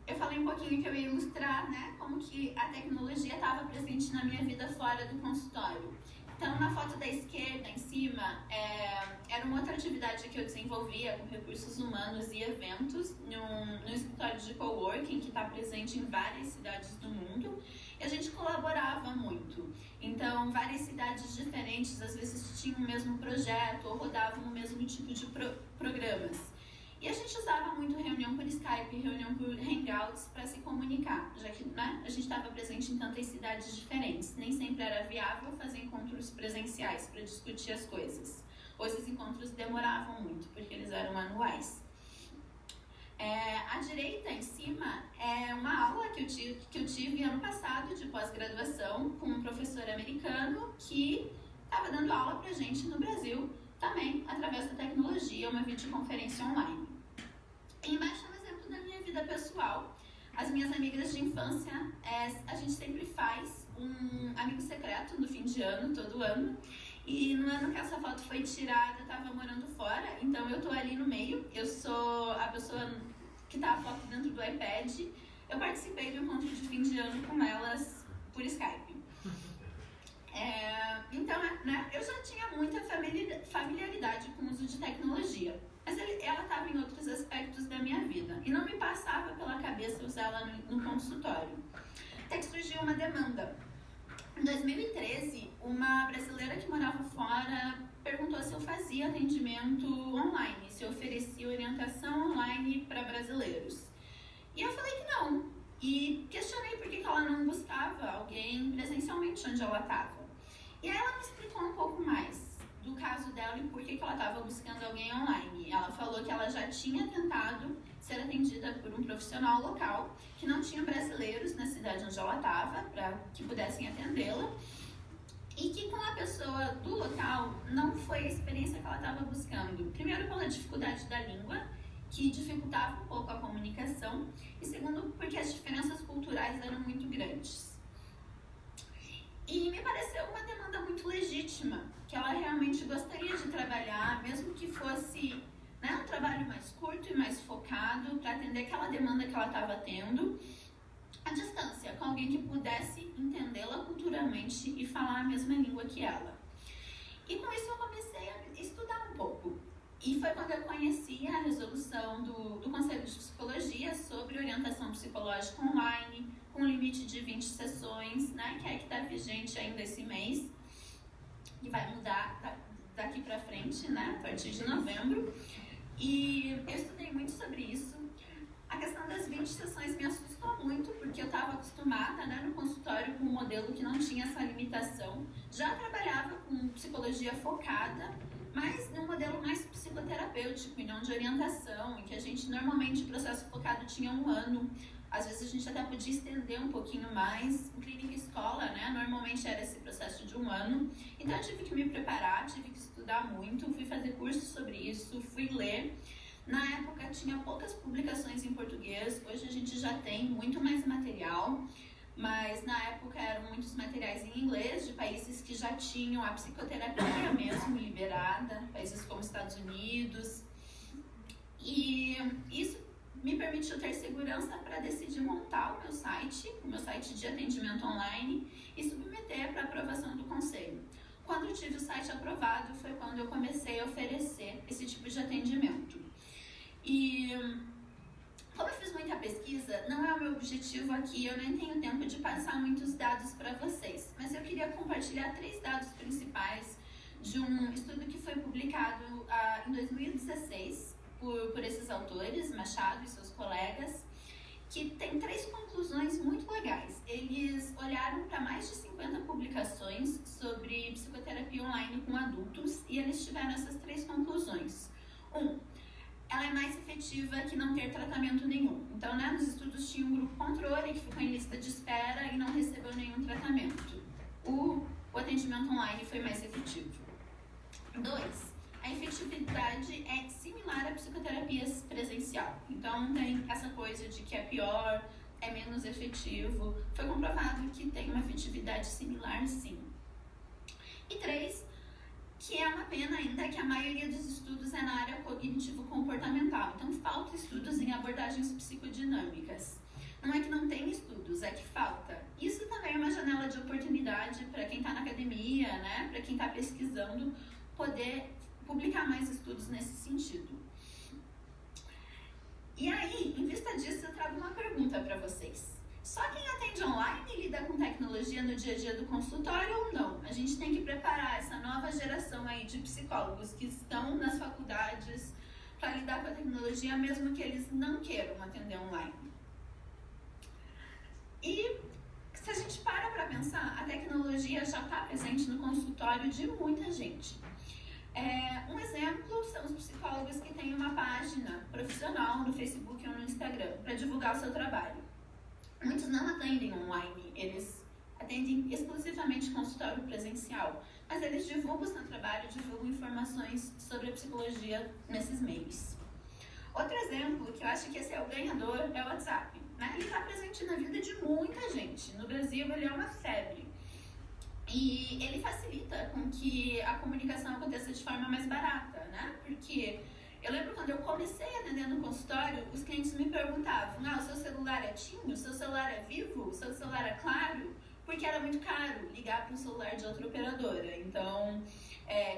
eu falei um pouquinho que eu ia ilustrar, né, como que a tecnologia estava presente na minha vida fora do consultório. Então, na foto da esquerda, em cima, era uma outra atividade que eu desenvolvia com recursos humanos e eventos num escritório de coworking que está presente em várias cidades do mundo. E a gente colaborava muito. Então, várias cidades diferentes, às vezes, tinham o mesmo projeto ou rodavam o mesmo tipo de programas. E a gente usava muito reunião por Skype, reunião por Hangouts para se comunicar, já que, né, a gente estava presente em tantas cidades diferentes. Nem sempre era viável fazer encontros presenciais para discutir as coisas. ou esses encontros demoravam muito, porque eles eram anuais. À direita, em cima, é uma aula que eu tive ano passado de pós-graduação com um professor americano que estava dando aula pra gente no Brasil, também através da tecnologia, uma videoconferência online. E embaixo é um exemplo da minha vida pessoal. As minhas amigas de infância, a gente sempre faz um amigo secreto no fim de ano, todo ano. E no ano que essa foto foi tirada, eu tava morando fora, então eu tô ali no meio. Eu sou a pessoa que tá a foto dentro do iPad. Eu participei do encontro de fim de ano com elas por Skype. Então, né, eu já tinha muita familiaridade com o uso de tecnologia, mas ela estava em outros aspectos da minha vida e não me passava pela cabeça usá-la no consultório. Até que surgiu uma demanda. Em 2013, uma brasileira que morava fora perguntou se eu fazia atendimento online, se eu oferecia orientação online para brasileiros. E eu falei que não, e questionei por que ela não buscava alguém presencialmente onde ela estava. E aí ela me explicou um pouco mais do caso dela e por que ela estava buscando alguém online. Ela falou que ela já tinha tentado ser atendida por um profissional local, que não tinha brasileiros na cidade onde ela estava, para que pudessem atendê-la, e que com a pessoa do local não foi a experiência que ela estava buscando. Primeiro, pela dificuldade da língua, que dificultava um pouco a comunicação, e segundo, porque as diferenças culturais eram muito grandes. E me pareceu uma demanda muito legítima, que ela realmente gostaria de trabalhar, mesmo que fosse, né, um trabalho mais curto e mais focado, para atender aquela demanda que ela estava tendo, à distância, com alguém que pudesse entendê-la culturalmente e falar a mesma língua que ela. E com isso eu comecei a estudar um pouco. E foi quando eu conheci a resolução do Conselho de Psicologia sobre orientação psicológica online, com um limite de 20 sessões, né, que é que está vigente ainda esse mês, e vai mudar daqui para frente, né, a partir de novembro. E eu estudei muito sobre isso. A questão das 20 sessões me assustou muito, porque eu estava acostumada, né, no consultório com um modelo que não tinha essa limitação. Já trabalhava com psicologia focada, mas num modelo mais psicoterapêutico e não de orientação, em que a gente normalmente o processo focado tinha 1 ano. Às vezes a gente até podia estender um pouquinho mais. Em clínica e escola, né, normalmente era esse processo de 1 ano. Então eu tive que me preparar, tive que estudar muito, fui fazer cursos sobre isso, fui ler. Na época tinha poucas publicações em português, hoje a gente já tem muito mais material, mas na época eram muitos materiais em inglês, de países que já tinham a psicoterapia mesmo liberada, países como Estados Unidos. E isso me permitiu ter segurança para decidir montar o meu site de atendimento online e submeter para aprovação do conselho. Quando eu tive o site aprovado foi quando eu comecei a oferecer esse tipo de atendimento. E como eu fiz muita pesquisa, não é o meu objetivo aqui, eu nem tenho tempo de passar muitos dados para vocês, mas eu queria compartilhar 3 dados principais de um estudo que foi publicado em 2016 por esses autores, Machado e seus colegas, que tem 3 conclusões muito legais. Eles olharam para mais de 50 publicações sobre psicoterapia online com adultos e eles tiveram essas 3 conclusões. 1. Ela é mais efetiva que não ter tratamento nenhum. Então, né, nos estudos tinha um grupo controle que ficou em lista de espera e não recebeu nenhum tratamento. O atendimento online foi mais efetivo. 2. A efetividade é similar à psicoterapia presencial. Então, não tem essa coisa de que é pior, é menos efetivo. Foi comprovado que tem uma efetividade similar, sim. E 3, que é uma pena ainda que a maioria dos estudos é na área cognitivo-comportamental. Então, falta estudos em abordagens psicodinâmicas. Não é que não tem estudos, é que falta. Isso também é uma janela de oportunidade para quem está na academia, né? Para quem está pesquisando, poder publicar mais estudos nesse sentido. E aí, em vista disso, eu trago uma pergunta para vocês. Só quem atende online lida com tecnologia no dia a dia do consultório ou não? A gente tem que preparar essa nova geração aí de psicólogos que estão nas faculdades para lidar com a tecnologia, mesmo que eles não queiram atender online. E se a gente para pensar, a tecnologia já está presente no consultório de muita gente. Um exemplo são os psicólogos que têm uma página profissional no Facebook ou no Instagram para divulgar o seu trabalho. Muitos não atendem online, eles atendem exclusivamente consultório presencial, mas eles divulgam o seu trabalho, divulgam informações sobre a psicologia nesses meios. Outro exemplo, que eu acho que esse é o ganhador, é o WhatsApp, né? Ele está presente na vida de muita gente. No Brasil, ele é uma febre. E ele facilita com que a comunicação aconteça de forma mais barata, né? Porque eu lembro quando eu comecei a atender no consultório, os clientes me perguntavam: o seu celular é TIM? O seu celular é Vivo? O seu celular é Claro? Porque era muito caro ligar para um celular de outra operadora. Então,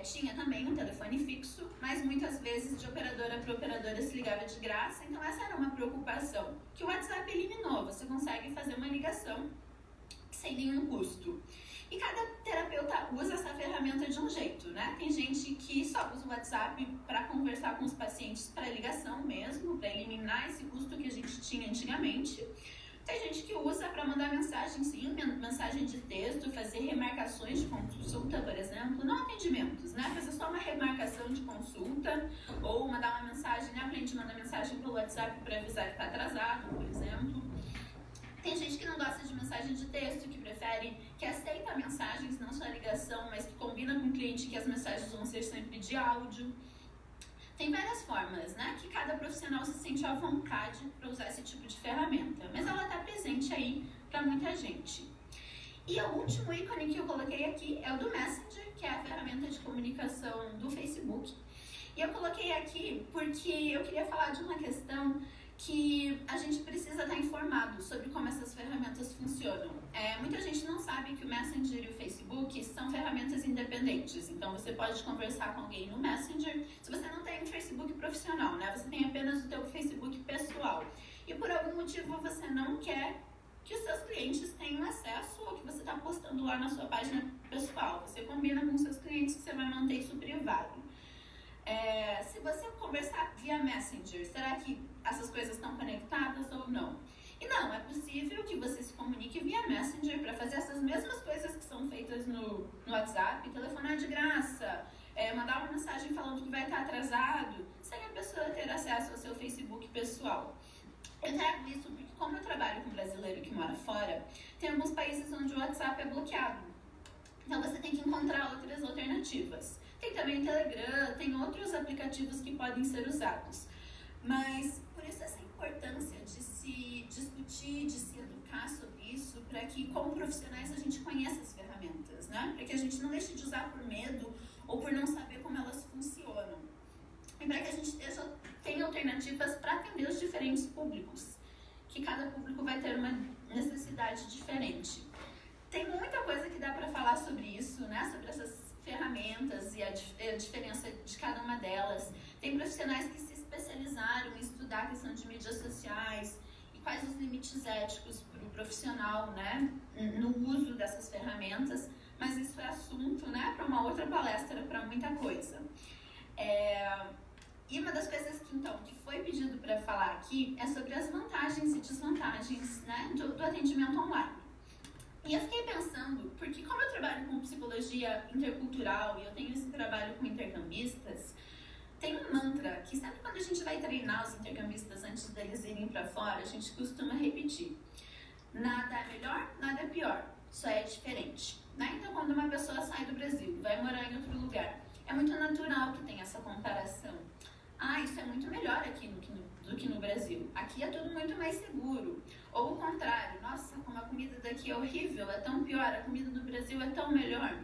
tinha também um telefone fixo, mas muitas vezes de operadora para operadora se ligava de graça. Então, essa era uma preocupação que o WhatsApp eliminou. Você consegue fazer uma ligação sem nenhum custo. E cada terapeuta usa essa ferramenta de um jeito, né? Tem gente que só usa o WhatsApp para conversar com os pacientes para ligação mesmo, para eliminar esse custo que a gente tinha antigamente. Tem gente que usa para mandar mensagem, sim, mensagem de texto, fazer remarcações de consulta, por exemplo, não atendimentos, né? Fazer só uma remarcação de consulta ou mandar uma mensagem, né? A gente manda mensagem pelo WhatsApp para avisar que está atrasado, por exemplo. Tem gente que não gosta de mensagem de texto, que prefere, que aceita mensagens, não só ligação, mas que combina com o cliente que as mensagens vão ser sempre de áudio. Tem várias formas, né, que cada profissional se sente à vontade para usar esse tipo de ferramenta, mas ela está presente aí para muita gente. E o último ícone que eu coloquei aqui é o do Messenger, que é a ferramenta de comunicação do Facebook. E eu coloquei aqui porque eu queria falar de uma questão que a gente precisa estar informado sobre como essas ferramentas funcionam. Muita gente não sabe que o Messenger e o Facebook são ferramentas independentes, então você pode conversar com alguém no Messenger, se você não tem um Facebook profissional, né? Você tem apenas o teu Facebook pessoal, e por algum motivo você não quer que os seus clientes tenham acesso ao que você está postando lá na sua página pessoal, você combina com os seus clientes que você vai manter isso privado. Se você conversar via Messenger, será que essas coisas estão conectadas ou não? E não, é possível que você se comunique via Messenger para fazer essas mesmas coisas que são feitas no WhatsApp, telefonar de graça, mandar uma mensagem falando que vai estar atrasado, sem a pessoa ter acesso ao seu Facebook pessoal. Eu trago isso porque, como eu trabalho com brasileiro que mora fora, tem alguns países onde o WhatsApp é bloqueado. Então você tem que encontrar outras alternativas. Tem também o Telegram, tem outros aplicativos que podem ser usados. Mas por isso essa importância de se discutir, de se educar sobre isso, para que como profissionais a gente conheça as ferramentas, né? Para que a gente não deixe de usar por medo ou por não saber como elas funcionam. E para que a gente tenha alternativas para atender os diferentes públicos, que cada público vai ter uma necessidade diferente. Tem muita coisa que dá para falar sobre isso, né? Sobre essas ferramentas e a diferença de cada uma delas. Tem profissionais que se especializaram em estudar a questão de mídias sociais e quais os limites éticos para o profissional, né? No uso dessas ferramentas, mas isso é assunto, né? Para uma outra palestra, para muita coisa. E uma das coisas que foi pedido para falar aqui é sobre as vantagens e desvantagens, né, do atendimento online. E eu fiquei pensando, porque como eu trabalho com psicologia intercultural e eu tenho esse trabalho com intercambistas, tem um mantra que sempre quando a gente vai treinar os intercambistas antes deles irem para fora, a gente costuma repetir: nada é melhor, nada é pior, só é diferente, né? Então quando uma pessoa sai do Brasil, vai morar em outro lugar, é muito natural que tenha essa comparação. Isso é muito melhor aqui do que no Brasil. Aqui é tudo muito mais seguro. Ou o contrário, nossa, como a comida daqui é horrível, é tão pior, a comida do Brasil é tão melhor.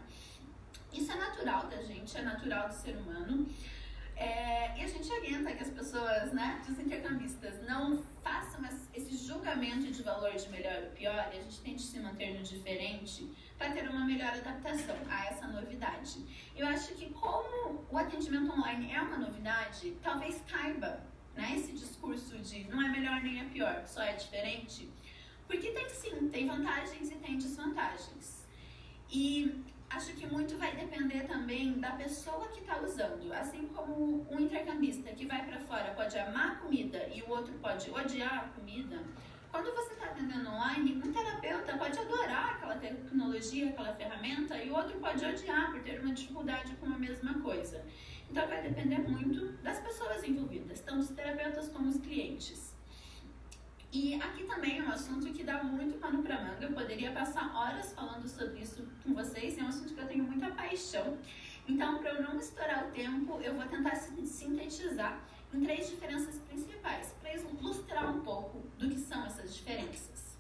Isso é natural da gente, é natural do ser humano. E a gente orienta que as pessoas, né, os intercambistas, não façam esse julgamento de valor de melhor ou pior, e a gente tente se manter no diferente para ter uma melhor adaptação a essa novidade. Eu acho que como o atendimento online é uma novidade, talvez caiba, né, esse discurso de não é melhor nem é pior, só é diferente, porque tem vantagens e tem desvantagens. E acho que muito vai depender também da pessoa que está usando. Assim como um intercambista que vai para fora pode amar a comida e o outro pode odiar a comida, Quando você está atendendo online, um terapeuta pode adorar aquela tecnologia, aquela ferramenta, e o outro pode odiar por ter uma dificuldade com a mesma coisa. Então vai depender muito das pessoas envolvidas, tanto os terapeutas como os clientes. E aqui também é um assunto que dá muito pano para manga, eu poderia passar horas falando sobre isso com vocês, é um assunto que eu tenho muita paixão. Então, para eu não estourar o tempo, eu vou tentar sintetizar em 3 diferenças principais, para ilustrar um pouco do que são essas diferenças.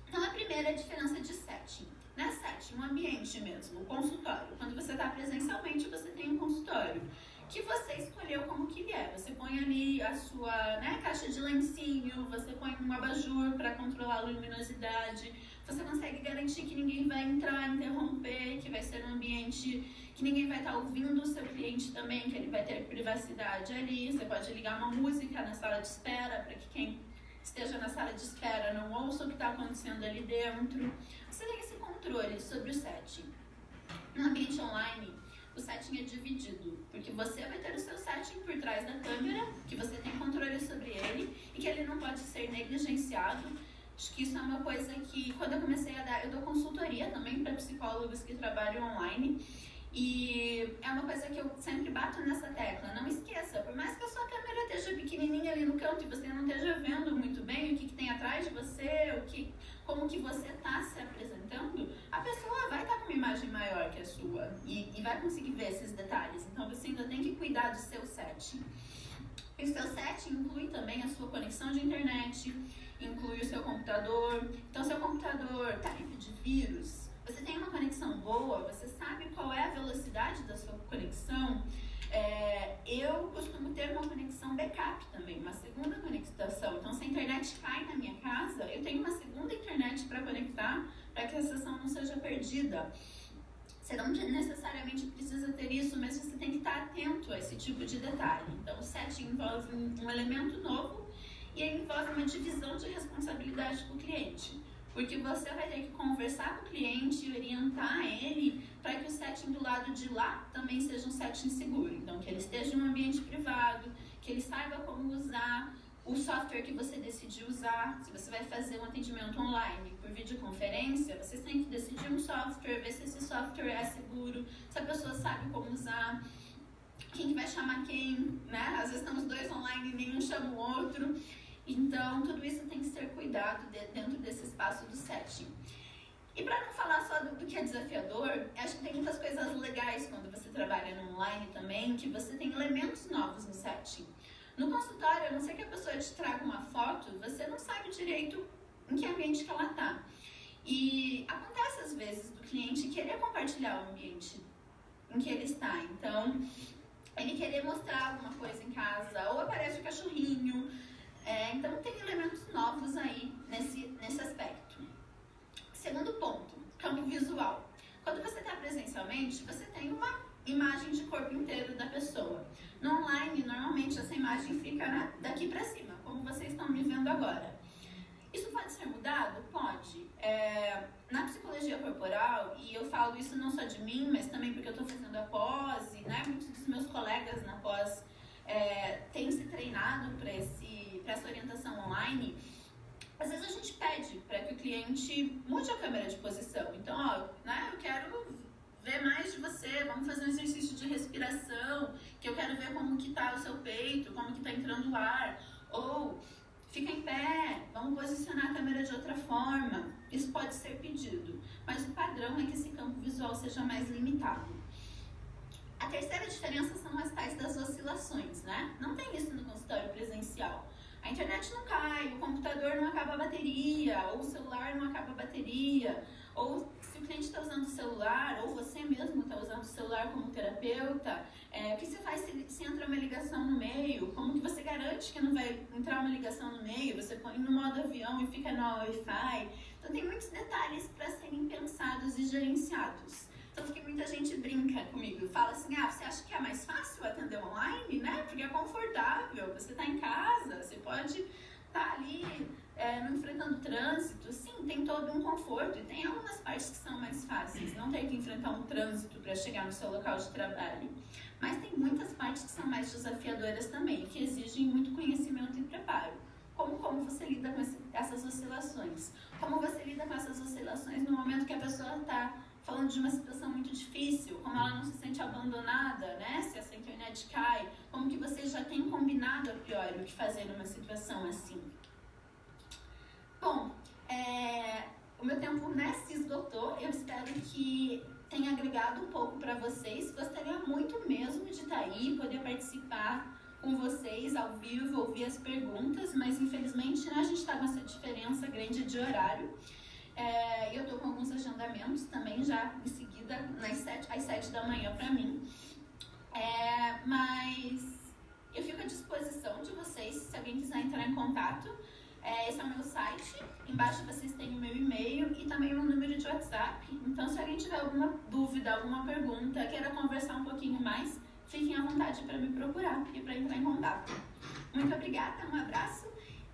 Então, a primeira é a diferença de setting. Na setting, um ambiente mesmo, o consultório. Quando você está presencialmente, você tem um consultório que você escolheu como que ele é. Você põe ali a sua caixa de lencinho, você põe um abajur para controlar a luminosidade, você consegue garantir que ninguém vai entrar, interromper, que vai ser um ambiente que ninguém vai estar ouvindo o seu cliente também, que ele vai ter privacidade ali. Você pode ligar uma música na sala de espera para que quem esteja na sala de espera não ouça o que está acontecendo ali dentro. Você tem esse controle sobre o setting. No ambiente online, o setting é dividido, porque você vai ter o seu setting por trás da câmera, que você tem controle sobre ele e que ele não pode ser negligenciado. Acho que isso é uma coisa que, quando eu comecei a dar, eu dou consultoria também para psicólogos que trabalham online, e é uma coisa que eu sempre bato nessa tecla. Não esqueça, por mais que a sua câmera esteja pequenininha ali no canto e você não esteja vendo muito bem o que tem atrás de você, como que você está se apresentando, a pessoa vai estar com uma imagem maior que a sua e vai conseguir ver esses detalhes. Então você ainda tem que cuidar do seu setting. O seu setting inclui também a sua conexão de internet, inclui o seu computador. Então, seu computador está livre de vírus, você tem uma conexão boa, você sabe qual é a velocidade da sua conexão. Eu costumo ter uma conexão backup também, uma segunda conexão. Então, se a internet cai na minha casa, eu tenho uma segunda internet para conectar, para que a sessão não seja perdida. Você não necessariamente precisa ter isso, mas você tem que estar atento a esse tipo de detalhe. Então, o setting envolve um elemento novo e envolve uma divisão de responsabilidade com o cliente. Porque você vai ter que conversar com o cliente e orientar ele para que o setting do lado de lá também seja um setting seguro. Então, que ele esteja em um ambiente privado, que ele saiba como usar o software que você decidiu usar. Se você vai fazer um atendimento online por videoconferência, vocês têm que decidir um software, ver se esse software é seguro, se a pessoa sabe como usar, quem que vai chamar quem, né? Às vezes estamos 2 online e nenhum chama o outro. Então, tudo isso tem que ser cuidado dentro desse espaço do setting. E para não falar só do que é desafiador, acho que tem muitas coisas legais quando você trabalha no online também, que você tem elementos novos no setting. No consultório, a não ser que a pessoa te traga uma foto, você não sabe direito em que ambiente que ela está. E acontece às vezes do cliente querer compartilhar o ambiente em que ele está. Então, ele querer mostrar alguma coisa em casa, ou aparece o cachorrinho. Então, tem elementos novos aí nesse aspecto. Segundo ponto, campo visual. Quando você está presencialmente, você tem uma imagem de corpo inteiro da pessoa. No online, normalmente, essa imagem fica daqui para cima, como vocês estão me vendo agora. Isso pode ser mudado? Pode. Na psicologia corporal, e eu falo isso não só de mim, mas também porque eu estou fazendo a pós, né? Muitos dos meus colegas na pós têm se treinado para essa orientação online. Às vezes a gente pede para que o cliente mude a câmera de posição. Então, eu quero ver mais de você, vamos fazer um exercício de respiração, que eu quero ver como que está o seu peito, como que está entrando o ar. Ou, fica em pé, vamos posicionar a câmera de outra forma. Isso pode ser pedido, mas o padrão é que esse campo visual seja mais limitado. A terceira diferença são as tais das oscilações, né? Não tem isso no consultório presencial. A internet não cai, o computador não acaba a bateria, ou o celular não acaba a bateria, ou se o cliente está usando o celular, ou você mesmo está usando o celular como terapeuta, o que você faz se entra uma ligação no meio? Como que você garante que não vai entrar uma ligação no meio? Você põe no modo avião e fica no Wi-Fi. Então tem muitos detalhes para serem pensados e gerenciados. Tanto que muita gente brinca comigo, fala assim, você acha que é mais fácil atender online, né? Porque é confortável, você está em casa, você pode estar ali não enfrentando trânsito. Sim, tem todo um conforto e tem algumas partes que são mais fáceis, não ter que enfrentar um trânsito para chegar no seu local de trabalho. Mas tem muitas partes que são mais desafiadoras também, que exigem muito conhecimento e preparo. Como você lida com essas pessoa está falando de uma situação muito difícil, como ela não se sente abandonada, né? Se essa internet cai, como que vocês já têm combinado a priori o que fazer numa situação assim. Bom, o meu tempo, né, se esgotou. Eu espero que tenha agregado um pouco para vocês. Gostaria muito mesmo de estar aí, poder participar com vocês ao vivo, ouvir as perguntas, mas infelizmente, né, a gente está com essa diferença grande de horário. Eu estou com alguns agendamentos também já em seguida, às 7 da manhã para mim. Mas eu fico à disposição de vocês, se alguém quiser entrar em contato. Esse é o meu site, embaixo vocês têm o meu e-mail e também o meu número de WhatsApp. Então, se alguém tiver alguma dúvida, alguma pergunta, queira conversar um pouquinho mais, fiquem à vontade para me procurar e para entrar em contato. Muito obrigada, um abraço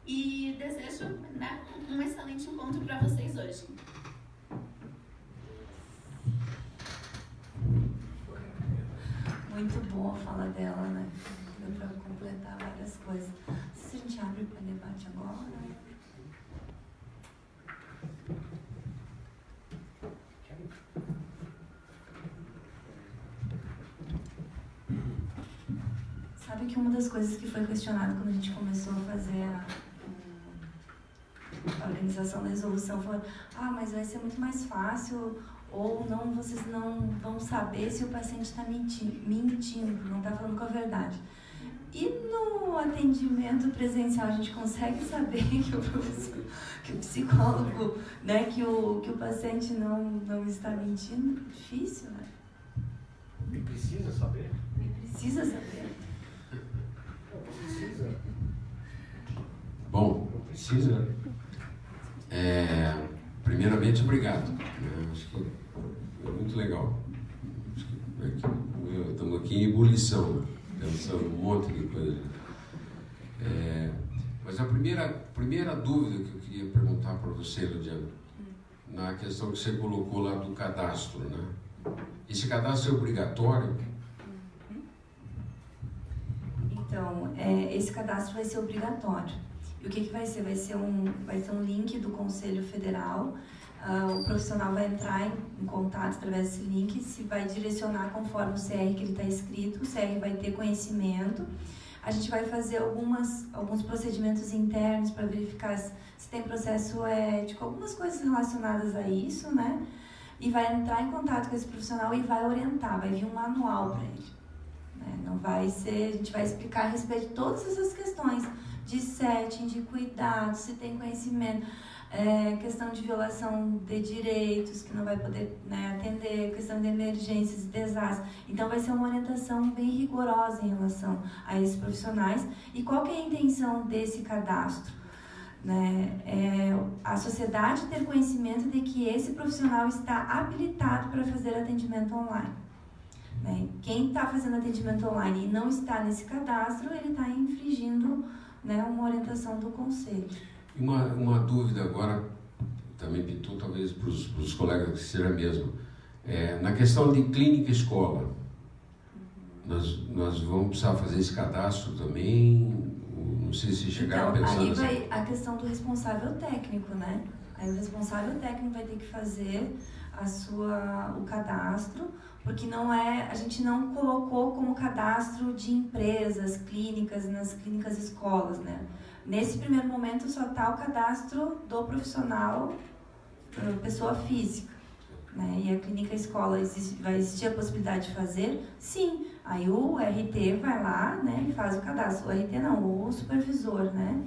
e desejo, né, um excelente encontro para vocês hoje. Muito boa a fala dela, né? Deu para completar várias coisas. Se a gente abre para debate agora. Sabe que uma das coisas que foi questionada quando a gente começou a fazer a organização da resolução foi: mas vai ser muito mais fácil, ou não, vocês não vão saber se o paciente está mentindo, não está falando com a verdade. E no atendimento presencial a gente consegue saber que o psicólogo, né, que o paciente não está mentindo? Difícil, né? E precisa saber? Precisa saber. Não precisa. Bom, Não precisa. Primeiramente, obrigado. Acho que é muito legal. Acho que estamos aqui em ebulição, né? Pensando um monte de coisa. Mas a primeira dúvida que eu queria perguntar para você, Ludiana, na questão que você colocou lá do cadastro, né? Esse cadastro é obrigatório? Então, esse cadastro vai ser obrigatório. E o que vai ser? Vai ser um link do Conselho Federal. O profissional vai entrar em contato através desse link, se vai direcionar conforme o CR que ele está escrito, o CR vai ter conhecimento. A gente vai fazer alguns procedimentos internos para verificar se tem processo ético, algumas coisas relacionadas a isso, né? E vai entrar em contato com esse profissional e vai orientar, vai vir um manual para ele. Né? Não vai ser, a gente vai explicar a respeito de todas essas questões de setting, de cuidado, se tem conhecimento. Questão de violação de direitos, que não vai poder, né, atender, questão de emergências e desastres. Então, vai ser uma orientação bem rigorosa em relação a esses profissionais. E qual que é a intenção desse cadastro? Né? A sociedade ter conhecimento de que esse profissional está habilitado para fazer atendimento online. Né? Quem está fazendo atendimento online e não está nesse cadastro, ele está infringindo, né, uma orientação do conselho. Uma dúvida agora, também pintou talvez para os colegas que seja mesmo. Na questão de clínica escola, nós vamos precisar fazer esse cadastro também? Não sei se chegaram então, pensando aí assim. vai a questão do responsável técnico, né? Aí o responsável técnico vai ter que fazer o cadastro, porque a gente não colocou como cadastro de empresas, clínicas, nas clínicas escolas, né? Nesse primeiro momento só está o cadastro do profissional, pessoa física, né? E a clínica escola, vai existir a possibilidade de fazer? Sim. Aí o RT vai lá, né, e faz o cadastro. O RT não, o supervisor, né?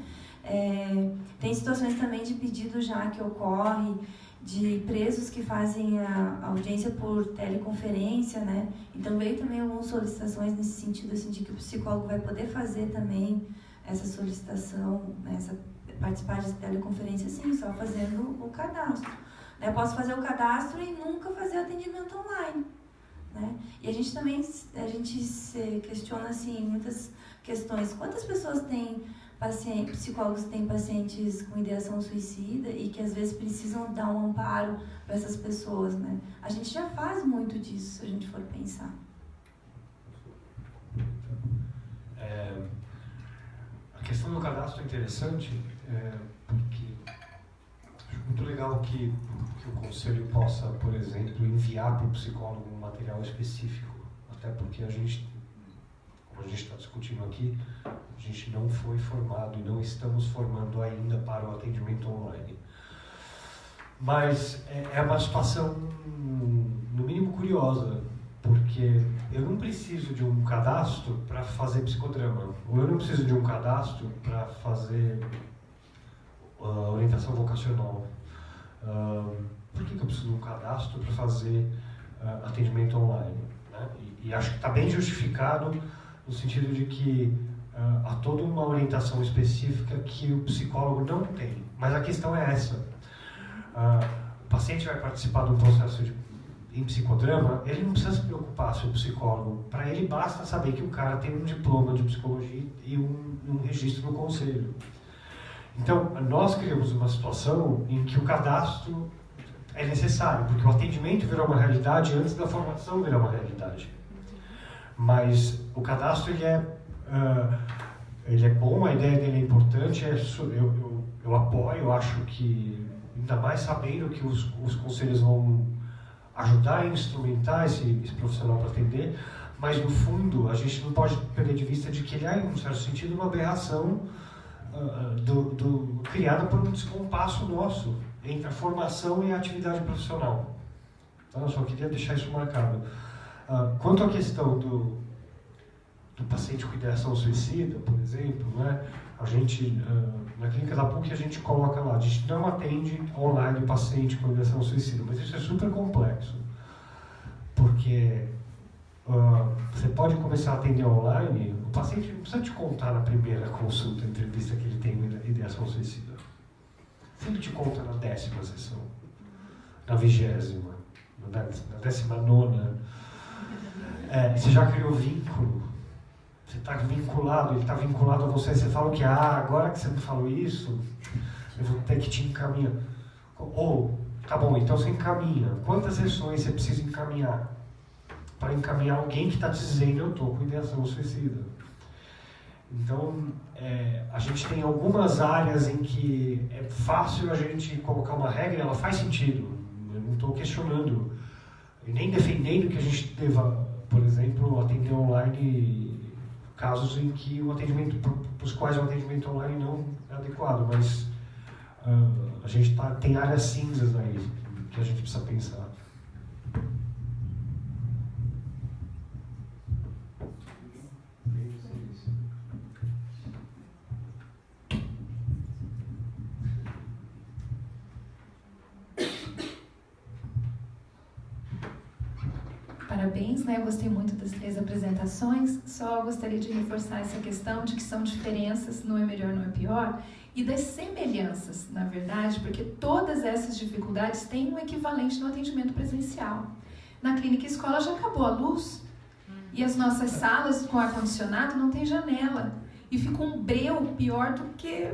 Tem situações também de pedido já que ocorre de presos que fazem a audiência por teleconferência, né? Então veio também algumas solicitações nesse sentido, assim, de que o psicólogo vai poder fazer também essa solicitação, né, participar de teleconferência, sim, só fazendo o cadastro. Né? Eu posso fazer o cadastro e nunca fazer atendimento online. Né? E a gente também se questiona assim, muitas questões. Quantas pessoas têm psicólogos têm pacientes com ideação suicida e que às vezes precisam dar um amparo para essas pessoas, né? A gente já faz muito disso, se a gente for pensar. A questão do cadastro é interessante, porque muito legal que o conselho possa, por exemplo, enviar para o psicólogo um material específico, até porque a gente, como a gente está discutindo aqui, a gente não foi formado e não estamos formando ainda para o atendimento online. Mas é uma situação, no mínimo, curiosa, porque eu não preciso de um cadastro para fazer psicodrama, ou eu não preciso de um cadastro para fazer orientação vocacional. Por que eu preciso de um cadastro para fazer atendimento online? Né? E acho que está bem justificado no sentido de que há toda uma orientação específica que o psicólogo não tem. Mas a questão é essa. O paciente vai participar de um processo em psicodrama, ele não precisa se preocupar se o psicólogo, para ele basta saber que o cara tem um diploma de psicologia e um registro no conselho. Então, nós criamos uma situação em que o cadastro é necessário, porque o atendimento virou uma realidade antes da formação virar uma realidade. Mas o cadastro, ele é bom, a ideia dele é importante, eu apoio, eu acho que, ainda mais sabendo que os conselhos vão ajudar a instrumentar esse profissional para atender, mas no fundo a gente não pode perder de vista de que ele é, em um certo sentido, uma aberração criada por um descompasso nosso entre a formação e a atividade profissional. Então, eu só queria deixar isso marcado. Quanto à questão do paciente com ideação suicida, por exemplo, né, a gente, na clínica da PUC, a gente coloca lá, a gente não atende online o paciente com ideação suicida, mas isso é super complexo, porque você pode começar a atender online, o paciente não precisa te contar na primeira consulta, entrevista, que ele tem ideação suicida. Se ele te conta na 10ª sessão, na 20ª, na 19ª, você já criou vínculo. Você está vinculado, ele está vinculado a você, você fala que agora que você me falou isso, eu vou ter que te encaminhar. Ou, tá bom, então você encaminha. Quantas sessões você precisa encaminhar? Para encaminhar alguém que está dizendo eu estou com ideação suicida. Então, a gente tem algumas áreas em que é fácil a gente colocar uma regra, ela faz sentido. Eu não estou questionando, e nem defendendo que a gente deva, por exemplo, atender online casos em que o atendimento, para os quais o atendimento online não é adequado, mas a gente tem áreas cinzas aí que a gente precisa pensar. Parabéns, né? Eu gostei muito das 3 apresentações, só gostaria de reforçar essa questão de que são diferenças, não é melhor, não é pior, e das semelhanças, na verdade, porque todas essas dificuldades têm um equivalente no atendimento presencial. Na clínica escola já acabou a luz, e as nossas salas com ar-condicionado não tem janela, e fica um breu pior do que...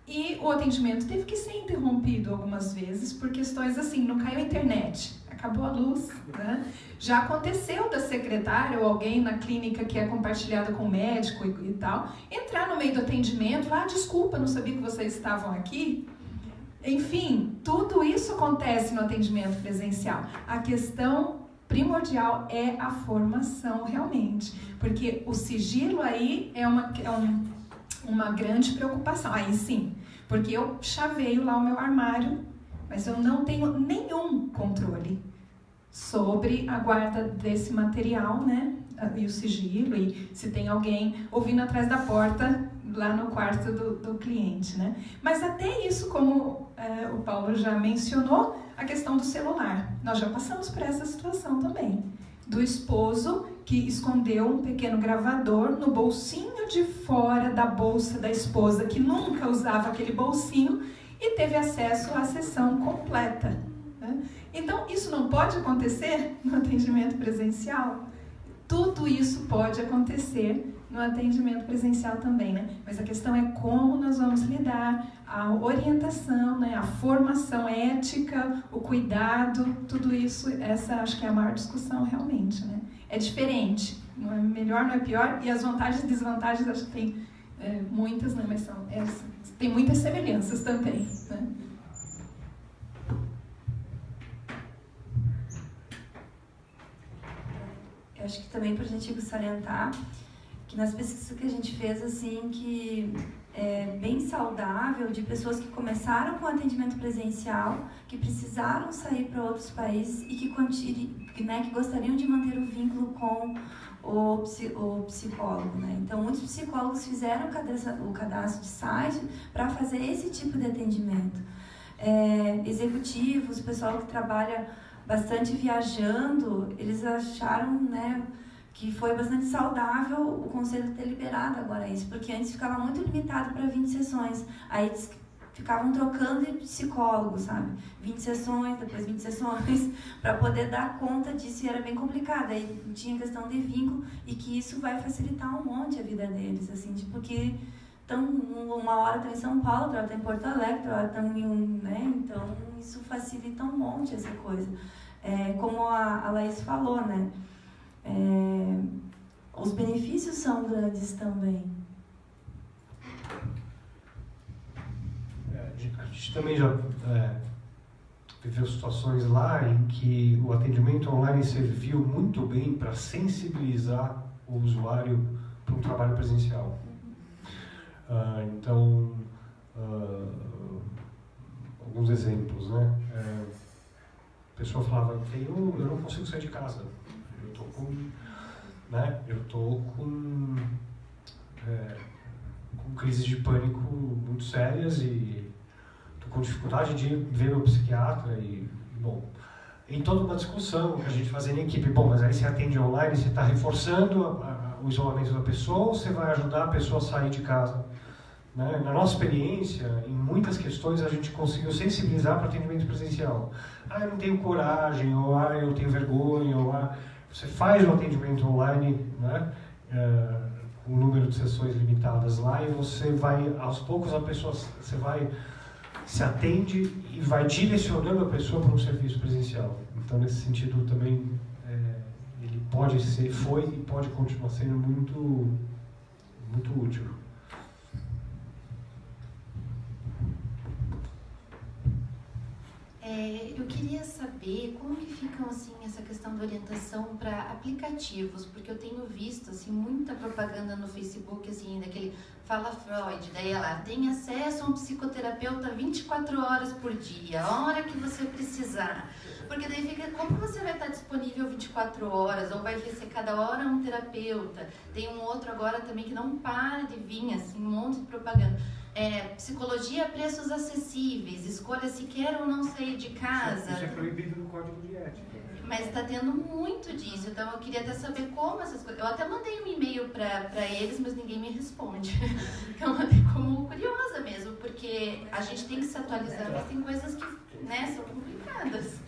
E o atendimento teve que ser interrompido algumas vezes por questões assim, não caiu a internet, acabou a luz, né? Já aconteceu da secretária ou alguém na clínica que é compartilhada com o médico e tal, entrar no meio do atendimento, desculpa, não sabia que vocês estavam aqui. Enfim, tudo isso acontece no atendimento presencial. A questão primordial é a formação realmente, porque o sigilo aí é uma grande preocupação, aí sim, porque eu chaveio lá o meu armário, mas eu não tenho nenhum controle sobre a guarda desse material, né, e o sigilo, e se tem alguém ouvindo atrás da porta, lá no quarto do cliente, né. Mas até isso, como o Paulo já mencionou, a questão do celular, nós já passamos por essa situação também, do esposo que escondeu um pequeno gravador no bolsinho de fora da bolsa da esposa, que nunca usava aquele bolsinho, e teve acesso à sessão completa, né? Então, isso não pode acontecer no atendimento presencial? Tudo isso pode acontecer no atendimento presencial também, né? Mas a questão é como nós vamos lidar, a orientação, né? A formação ética, o cuidado, tudo isso, essa acho que é a maior discussão realmente, né? É diferente, não é melhor, não é pior, e as vantagens e desvantagens acho que tem muitas, né? Mas tem muitas semelhanças também, né? Eu acho que também para a gente salientar que nas pesquisas que a gente fez, assim, que é bem saudável de pessoas que começaram com atendimento presencial, que precisaram sair para outros países e que gostariam de manter o vínculo com o psicólogo, né? Então, muitos psicólogos fizeram o cadastro de site para fazer esse tipo de atendimento. Executivos, pessoal que trabalha bastante viajando, eles acharam, né, que foi bastante saudável o conselho ter liberado agora isso, porque antes ficava muito limitado para 20 sessões. Aí eles ficavam trocando de psicólogo, sabe? 20 sessões, depois 20 sessões, para poder dar conta disso, e era bem complicado. Aí tinha questão de vínculo, e que isso vai facilitar um monte a vida deles, assim, tipo, que estão uma hora estão em São Paulo, outra hora estão em Porto Alegre, outra hora estão em né? Então, isso facilita um monte essa coisa. Como a Laís falou, né? Os benefícios são grandes também. A gente também já viveu situações lá em que o atendimento online serviu muito bem para sensibilizar o usuário para um trabalho presencial. Então, alguns exemplos, né? A pessoa falava, eu não consigo sair de casa, eu tô com crises de pânico muito sérias e tô com dificuldade de ver meu psiquiatra bom, em toda uma discussão que a gente fazia em equipe, mas aí você atende online, você está reforçando o isolamento da pessoa ou você vai ajudar a pessoa a sair de casa? Né? Na nossa experiência, em muitas questões, a gente conseguiu sensibilizar para o atendimento presencial. Eu não tenho coragem, ou eu tenho vergonha, ou você faz o atendimento online, né? Com um número de sessões limitadas lá, e você vai, aos poucos, você vai, se atende e vai direcionando a pessoa para um serviço presencial. Então, nesse sentido, também, ele foi e pode continuar sendo muito, muito útil. Eu queria saber como que ficam assim essa questão da orientação para aplicativos, porque eu tenho visto assim muita propaganda no Facebook assim daquele Fala Freud, daí ela tem acesso a um psicoterapeuta 24 horas por dia, a hora que você precisar. Porque daí fica, como você vai estar disponível 24 horas, ou vai ser cada hora um terapeuta? Tem um outro agora também que não para de vir, assim, um monte de propaganda. Psicologia a preços acessíveis, escolha se quer ou não sair de casa. Isso é proibido no Código de Ética. Mas está tendo muito disso, então eu queria até saber como essas coisas... Eu até mandei um e-mail para eles, mas ninguém me responde. Eu mandei como curiosa mesmo, porque a gente tem que se atualizar, mas tem coisas que, né, são complicadas.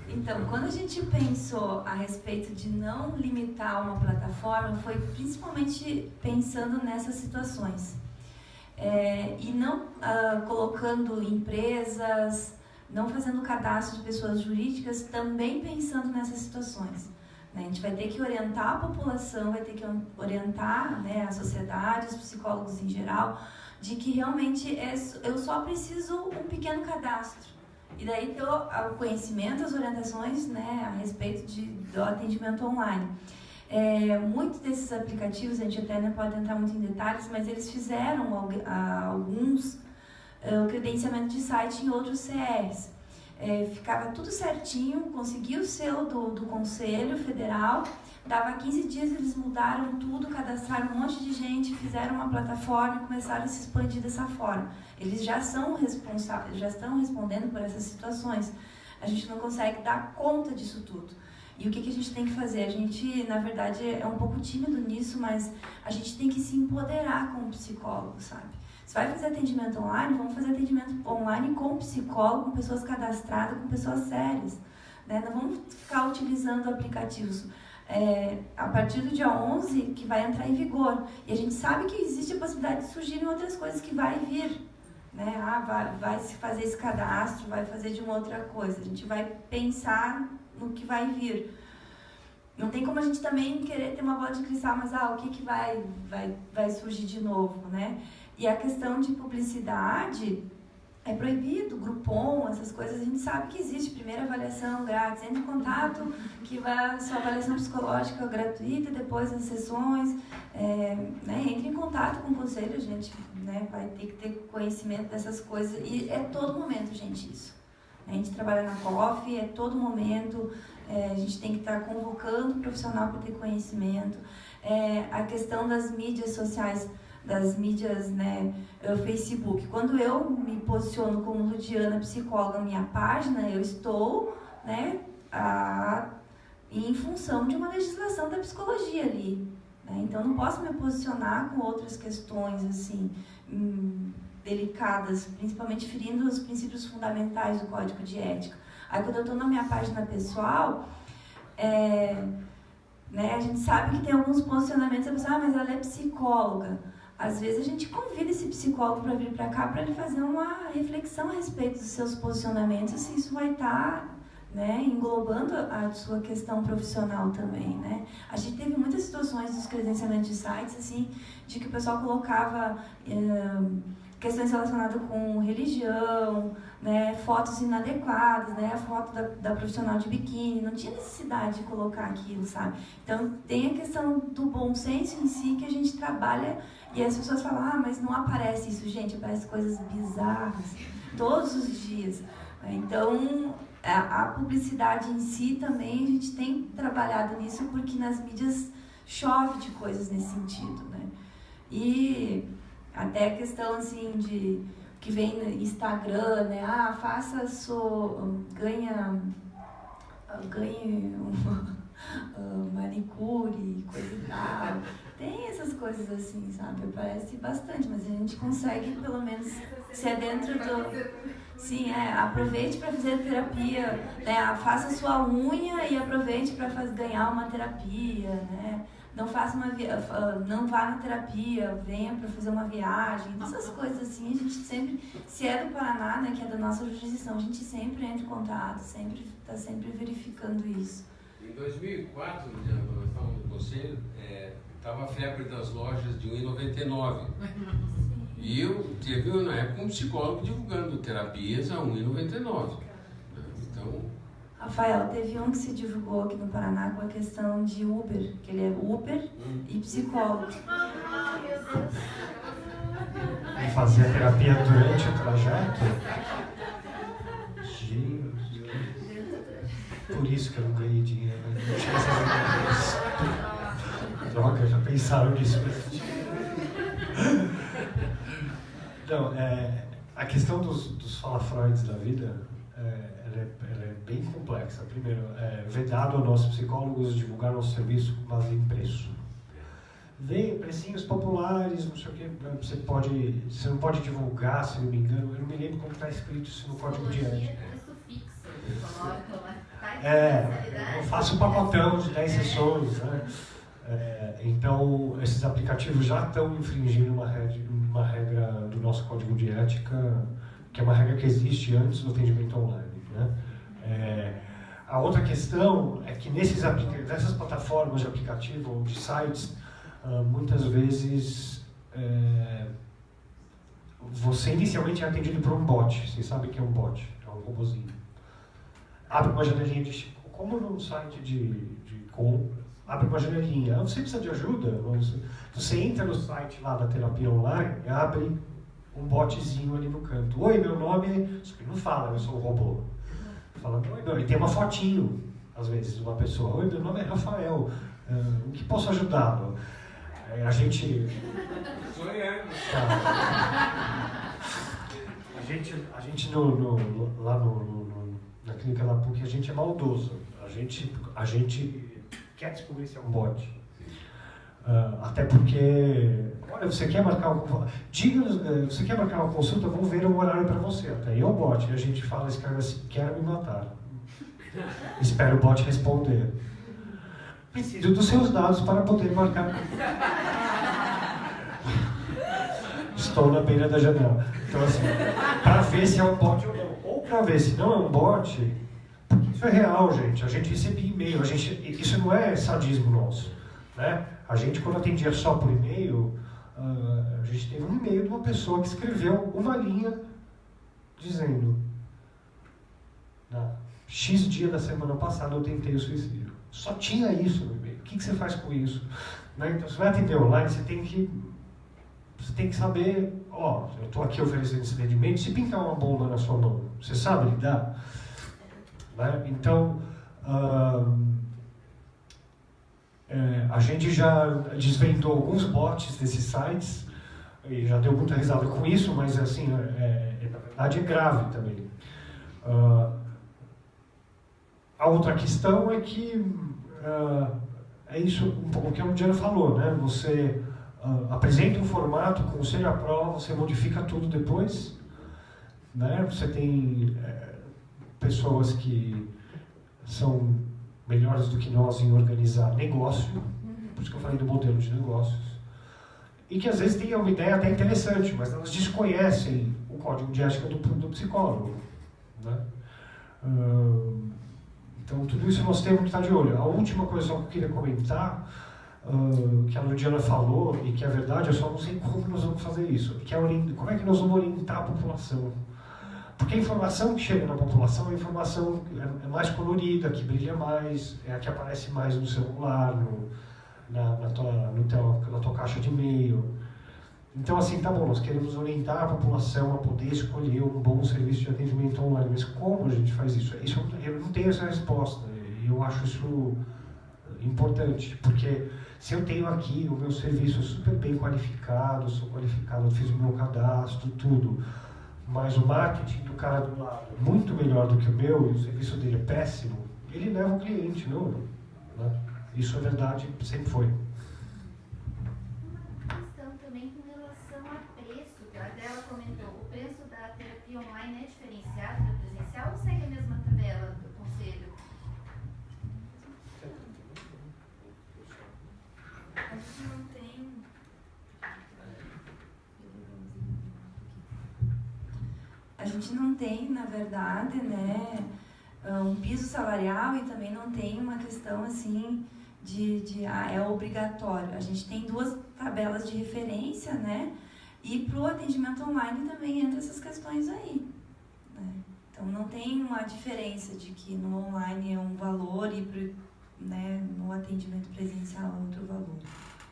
Então, quando a gente pensou a respeito de não limitar uma plataforma, foi principalmente pensando nessas situações. E não colocando empresas, não fazendo cadastro de pessoas jurídicas, também pensando nessas situações. Né? A gente vai ter que orientar a população, vai ter que orientar, né, a sociedade, os psicólogos em geral, de que realmente eu só preciso um pequeno cadastro. E daí ter o conhecimento, as orientações, né, a respeito do atendimento online. Muitos desses aplicativos, a gente até não pode entrar muito em detalhes, mas eles fizeram alguns credenciamento de site em outros CRs. Ficava tudo certinho, conseguia o selo do Conselho Federal, dava 15 dias, eles mudaram tudo, cadastraram um monte de gente, fizeram uma plataforma e começaram a se expandir dessa forma. Eles já são responsáveis, já estão respondendo por essas situações. A gente não consegue dar conta disso tudo. E o que a gente tem que fazer? A gente, na verdade, é um pouco tímido nisso, mas a gente tem que se empoderar com o psicólogo, sabe? Se vai fazer atendimento online, vamos fazer atendimento online com psicólogo, com pessoas cadastradas, com pessoas sérias. Né? Não vamos ficar utilizando aplicativos. A partir do dia 11 que vai entrar em vigor. E a gente sabe que existe a possibilidade de surgirem outras coisas que vai vir. Né? Vai se fazer esse cadastro, vai fazer de uma outra coisa. A gente vai pensar no que vai vir. Não tem como a gente também querer ter uma bola de cristal, mas o que vai surgir de novo, né? E a questão de publicidade é proibido, Groupon, essas coisas, a gente sabe que existe primeira avaliação grátis, entre em contato, que vai sua avaliação psicológica gratuita, depois as sessões, né, entre em contato com o conselho, a gente, né, vai ter que ter conhecimento dessas coisas, e é todo momento, gente, isso. A gente trabalha na COF, é todo momento, a gente tem que estar convocando o profissional para ter conhecimento. A questão das mídias sociais, das mídias, né, Facebook. Quando eu me posiciono como Ludiana, psicóloga, na minha página, eu estou, né, em função de uma legislação da psicologia ali. Né? Então, não posso me posicionar com outras questões, assim, delicadas, principalmente ferindo os princípios fundamentais do Código de Ética. Aí, quando eu estou na minha página pessoal, né, a gente sabe que tem alguns posicionamentos, a pessoa, mas ela é psicóloga. Às vezes a gente convida esse psicólogo para vir para cá para ele fazer uma reflexão a respeito dos seus posicionamentos, se isso vai estar, né, englobando a sua questão profissional também, né? A gente teve muitas situações dos credenciamentos de sites, assim, de que o pessoal colocava questões relacionadas com religião, né, fotos inadequadas, né, a foto da profissional de biquíni, não tinha necessidade de colocar aquilo, sabe? Então, tem a questão do bom senso em si, que a gente trabalha, e as pessoas falam, mas não aparece isso, gente, aparece coisas bizarras, todos os dias. Então, a publicidade em si também, a gente tem trabalhado nisso, porque nas mídias chove de coisas nesse sentido, né? E até a questão, assim, de que vem no Instagram, né? Faça ganhe uma manicure, coisa e tal. Tem essas coisas assim, sabe? Parece bastante, mas a gente consegue, pelo menos, ser dentro do... Sim, aproveite para fazer terapia, né? Faça sua unha e aproveite para ganhar uma terapia, né? Não não vá na terapia, venha para fazer uma viagem, essas coisas assim, a gente sempre, se é do Paraná, né, que é da nossa jurisdição, a gente sempre entra em contato, está sempre verificando isso. Em 2004, quando nós estávamos no conselho, estava a febre das lojas de R$1,99. E eu teve, na época, um psicólogo divulgando terapias a R$1,99. Então... Rafael, teve um que se divulgou aqui no Paraná com a questão de Uber, que ele é Uber e psicólogo. E fazia terapia durante o trajeto? Gente, por isso que eu não ganhei dinheiro. Não tinha essas ideias. Droga, já pensaram nisso. Então, a questão dos fala-freuds da vida, ela é bem complexa. Primeiro, é vedado a nós psicólogos divulgar nosso serviço com base em preço. Vem precinhos populares, não sei o quê. Você não pode divulgar, se não me engano. Eu não me lembro como está escrito isso no Código de Ética. Eu faço um pacotão de 10 sessões, né? Então, esses aplicativos já estão infringindo uma regra do nosso Código de Ética, que é uma regra que existe antes do atendimento online, né? A outra questão é que nessas plataformas de aplicativo ou de sites, muitas vezes você inicialmente é atendido por um bot. Vocês sabem que é um bot, é um robozinho. Abre uma janelinha como num site de compra, abre uma janelinha. Você precisa de ajuda? Você entra no site lá da terapia online e abre um botzinho ali no canto. Oi, meu nome é... Só que não fala, eu sou um robô. Fala, oi, não. E tem uma fotinho, às vezes, de uma pessoa. Oi, meu nome é Rafael. O que posso ajudá-lo? A gente... A gente lá na clínica da PUC, a gente é maldoso. A gente quer descobrir se é um bot. Até porque, olha, você quer marcar você quer marcar uma consulta, vamos ver um horário para você. Até aí é o bot. E a gente escreve assim, quero me matar. Espero o bot responder. Preciso dos seus dados para poder marcar. Estou na beira da janela. Então, assim, para ver se é um bot ou não. Ou para ver se não é um bot, porque isso é real, gente. A gente recebe e-mail. Isso não é sadismo nosso, né? A gente, quando atendia só por e-mail, a gente teve um e-mail de uma pessoa que escreveu uma linha dizendo: na X dia da semana passada eu tentei o suicídio. Só tinha isso no e-mail. O que você faz com isso? Né? Então, você vai atender online, você tem que saber, ó, eu estou aqui oferecendo esse atendimento, se pintar uma bomba na sua mão, você sabe lidar? Né? Então, a gente já desvendou alguns bots desses sites, e já deu muita risada com isso, mas assim, na verdade é grave também. A outra questão é que é isso um pouco que o Diana falou, né? Você apresenta um formato, conselho à prova, você modifica tudo depois, né? Você tem pessoas que são melhores do que nós em organizar negócio, por isso que eu falei do modelo de negócios, e que às vezes tem uma ideia até interessante, mas elas desconhecem o código de ética do psicólogo, né? Então tudo isso nós temos que estar de olho. A última coisa só que eu queria comentar, que a Ludiana falou, e que é verdade, eu só não sei como nós vamos fazer isso, que é como é que nós vamos orientar a população. Porque a informação que chega na população é a informação mais colorida, que brilha mais, é a que aparece mais no celular, na tua caixa de e-mail. Então, assim, tá bom, nós queremos orientar a população a poder escolher um bom serviço de atendimento online, mas como a gente faz isso? Eu não tenho essa resposta, e eu acho isso importante, porque se eu tenho aqui o meu serviço super bem qualificado, sou qualificado, eu fiz o meu cadastro, tudo, mas o marketing do cara do lado é muito melhor do que o meu e o serviço dele é péssimo, ele leva o cliente, não, né? Isso é verdade, sempre foi. Uma questão também com relação a preço, que a Adela comentou, o preço da terapia online é diferenciado da presencial ou segue a mesma tabela do conselho? A gente não tem. A gente não tem, na verdade, né, um piso salarial e também não tem uma questão assim é obrigatório. A gente tem 2 tabelas de referência, né, e para o atendimento online também entra essas questões aí, né? Então não tem uma diferença de que no online é um valor e né, no atendimento presencial é outro valor.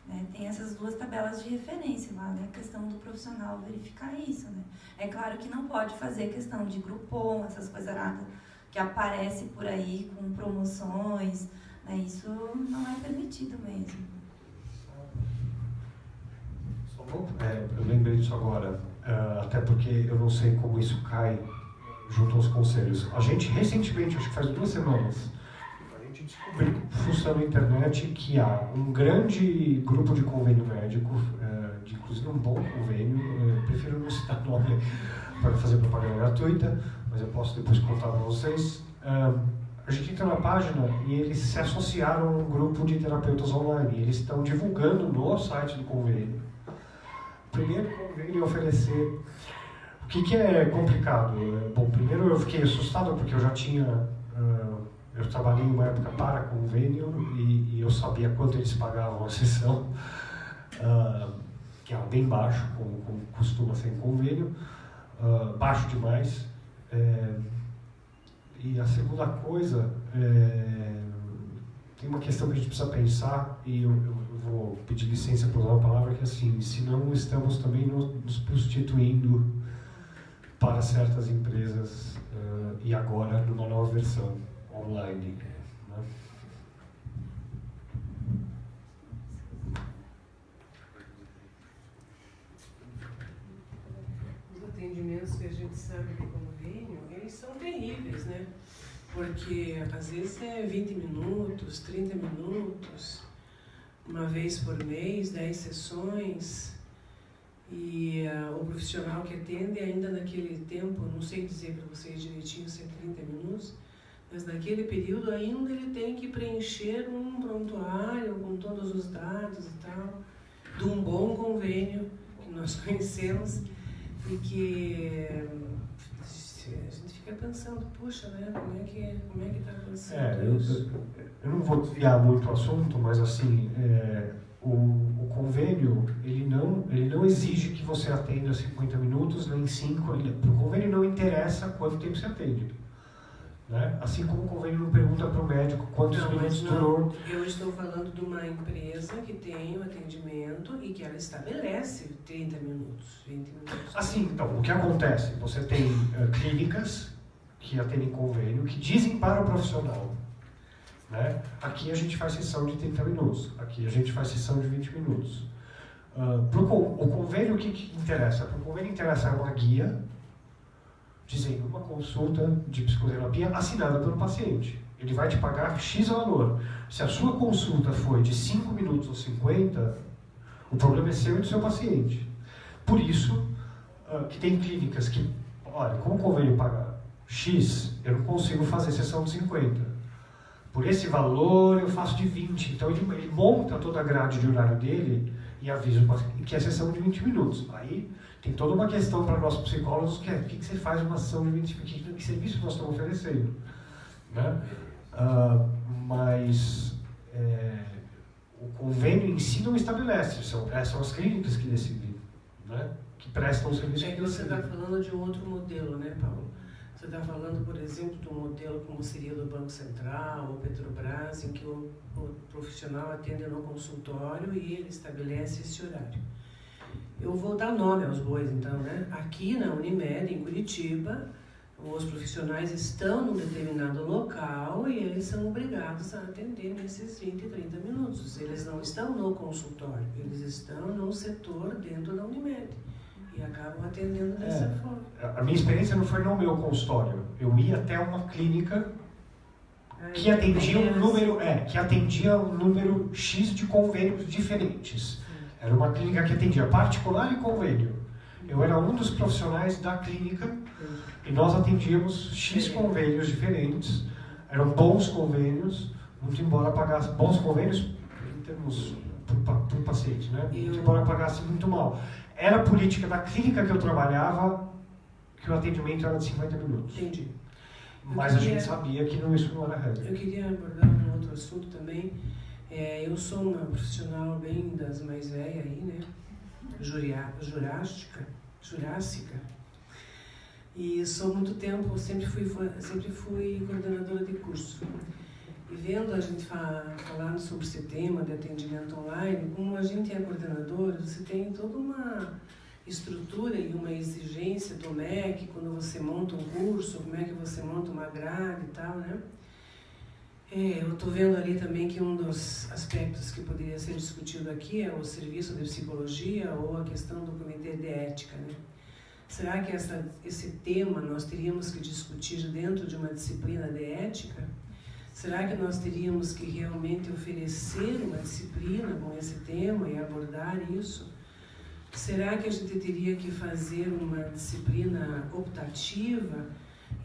Né? Tem essas 2 tabelas de referência lá, né? A questão do profissional verificar isso, né? É claro que não pode fazer questão de Groupon, essas coisas nada que aparece por aí com promoções, né? Isso não é permitido mesmo. Eu lembrei disso agora, até porque eu não sei como isso cai junto aos conselhos. A gente recentemente, acho que faz 2 semanas, descobri que funciona na internet que há um grande grupo de convênio médico, inclusive um bom convênio, prefiro não citar nome para fazer propaganda gratuita, mas eu posso depois contar para vocês. A gente entra na página e eles se associaram a um grupo de terapeutas online, e eles estão divulgando no site do convênio. O primeiro convênio é oferecer. O que é complicado? Bom, primeiro eu fiquei assustado porque eu já tinha... Eu trabalhei uma época para convênio e eu sabia quanto eles pagavam a sessão, que era bem baixo, como costuma ser em convênio, baixo demais. E a segunda coisa, tem uma questão que a gente precisa pensar, e eu vou pedir licença para usar uma palavra que é assim, se não estamos também nos prostituindo para certas empresas, e agora numa nova versão online, né? Os atendimentos que a gente sabe de convênio, eles são terríveis, né? Porque às vezes é 20 minutos, 30 minutos, uma vez por mês, 10 sessões, e o profissional que atende ainda naquele tempo, não sei dizer para vocês direitinho se é 30 minutos, mas naquele período ainda ele tem que preencher um prontuário com todos os dados e tal, de um bom convênio que nós conhecemos e que a gente fica pensando, puxa, né, como é que está acontecendo isso? Eu não vou desviar muito o assunto, mas assim, O convênio, ele não exige que você atenda 50 minutos, nem 5. Para o convênio não interessa quanto tempo você atende. Né? Assim como o convênio não pergunta para o médico quantos minutos durou. Eu estou falando de uma empresa que tem o atendimento e que ela estabelece 30 minutos, 20 minutos. Assim, então, o que acontece? Você tem clínicas que atendem convênio, que dizem para o profissional, né? Aqui a gente faz sessão de 30 minutos, aqui a gente faz sessão de 20 minutos. O convênio, o que interessa? Para o convênio interessa uma guia, dizendo uma consulta de psicoterapia assinada pelo paciente. Ele vai te pagar X valor. Se a sua consulta foi de 5 minutos ou 50, o problema é seu e do seu paciente. Por isso, que tem clínicas que, olha, como o convênio paga X, eu não consigo fazer sessão de 50. Por esse valor, eu faço de 20. Então, ele monta toda a grade de horário dele e avisa o paciente que é sessão de 20 minutos. Aí, tem toda uma questão para nós psicólogos, que é o que você faz numa sessão de 20 minutos, que serviço nós estamos oferecendo. Né? Mas o convênio em si não estabelece, são as clínicas que decidem, né? Que prestam o serviço. É que você está falando de um outro modelo, né, Paulo? Você está falando, por exemplo, de um modelo como seria do Banco Central ou Petrobras, em que o profissional atende no consultório e ele estabelece esse horário. Eu vou dar nome aos bois, então, né? Aqui na Unimed, em Curitiba, os profissionais estão num determinado local e eles são obrigados a atender nesses 20, 30 minutos. Eles não estão no consultório, eles estão no setor dentro da Unimed e acabam atendendo dessa forma. A minha experiência não foi no meu consultório. Eu ia até uma clínica que atendia um número X de convênios diferentes. Era uma clínica que atendia particular e convênio. Eu era um dos profissionais da clínica e nós atendíamos X convênios diferentes. Eram bons convênios, muito embora pagasse bons convênios em termos para o paciente, né? Muito embora pagasse muito mal. Era a política da clínica que eu trabalhava que o atendimento era de 50 minutos. Entendi. Mas a gente sabia que isso não era regra. Eu queria abordar um outro assunto também. Eu sou uma profissional bem das mais velhas aí, né? Jurássica. E sou muito tempo, sempre fui coordenadora de curso. E vendo a gente falando sobre esse tema de atendimento online, como a gente é coordenador, você tem toda uma estrutura e uma exigência do MEC, quando você monta um curso, como é que você monta uma grade e tal, né? Eu estou vendo ali também que um dos aspectos que poderia ser discutido aqui é o serviço de psicologia ou a questão do comitê de ética, né? Será que esse tema nós teríamos que discutir dentro de uma disciplina de ética? Será que nós teríamos que realmente oferecer uma disciplina com esse tema e abordar isso? Será que a gente teria que fazer uma disciplina optativa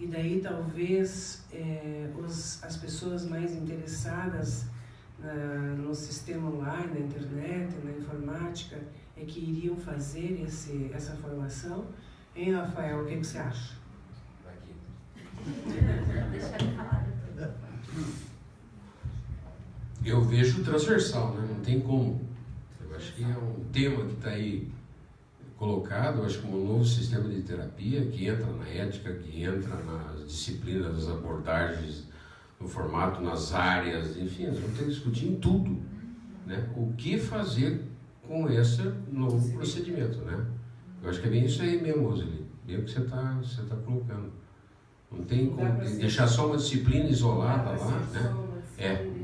e daí talvez as pessoas mais interessadas no sistema online, na internet, na informática, que iriam fazer essa formação? Hein, Rafael, o que você acha? Deixa ele falar. Eu vejo transversal, né? Não tem como. Eu acho que é um tema que está aí colocado, eu acho como um novo sistema de terapia que entra na ética, que entra nas disciplinas, nas abordagens, no formato, nas áreas, enfim, nós vamos ter que discutir em tudo, né? O que fazer com esse novo procedimento, né? Eu acho que é bem isso aí mesmo, Roseli, bem o que você tá colocando. Não tem como deixar só uma disciplina isolada lá, né?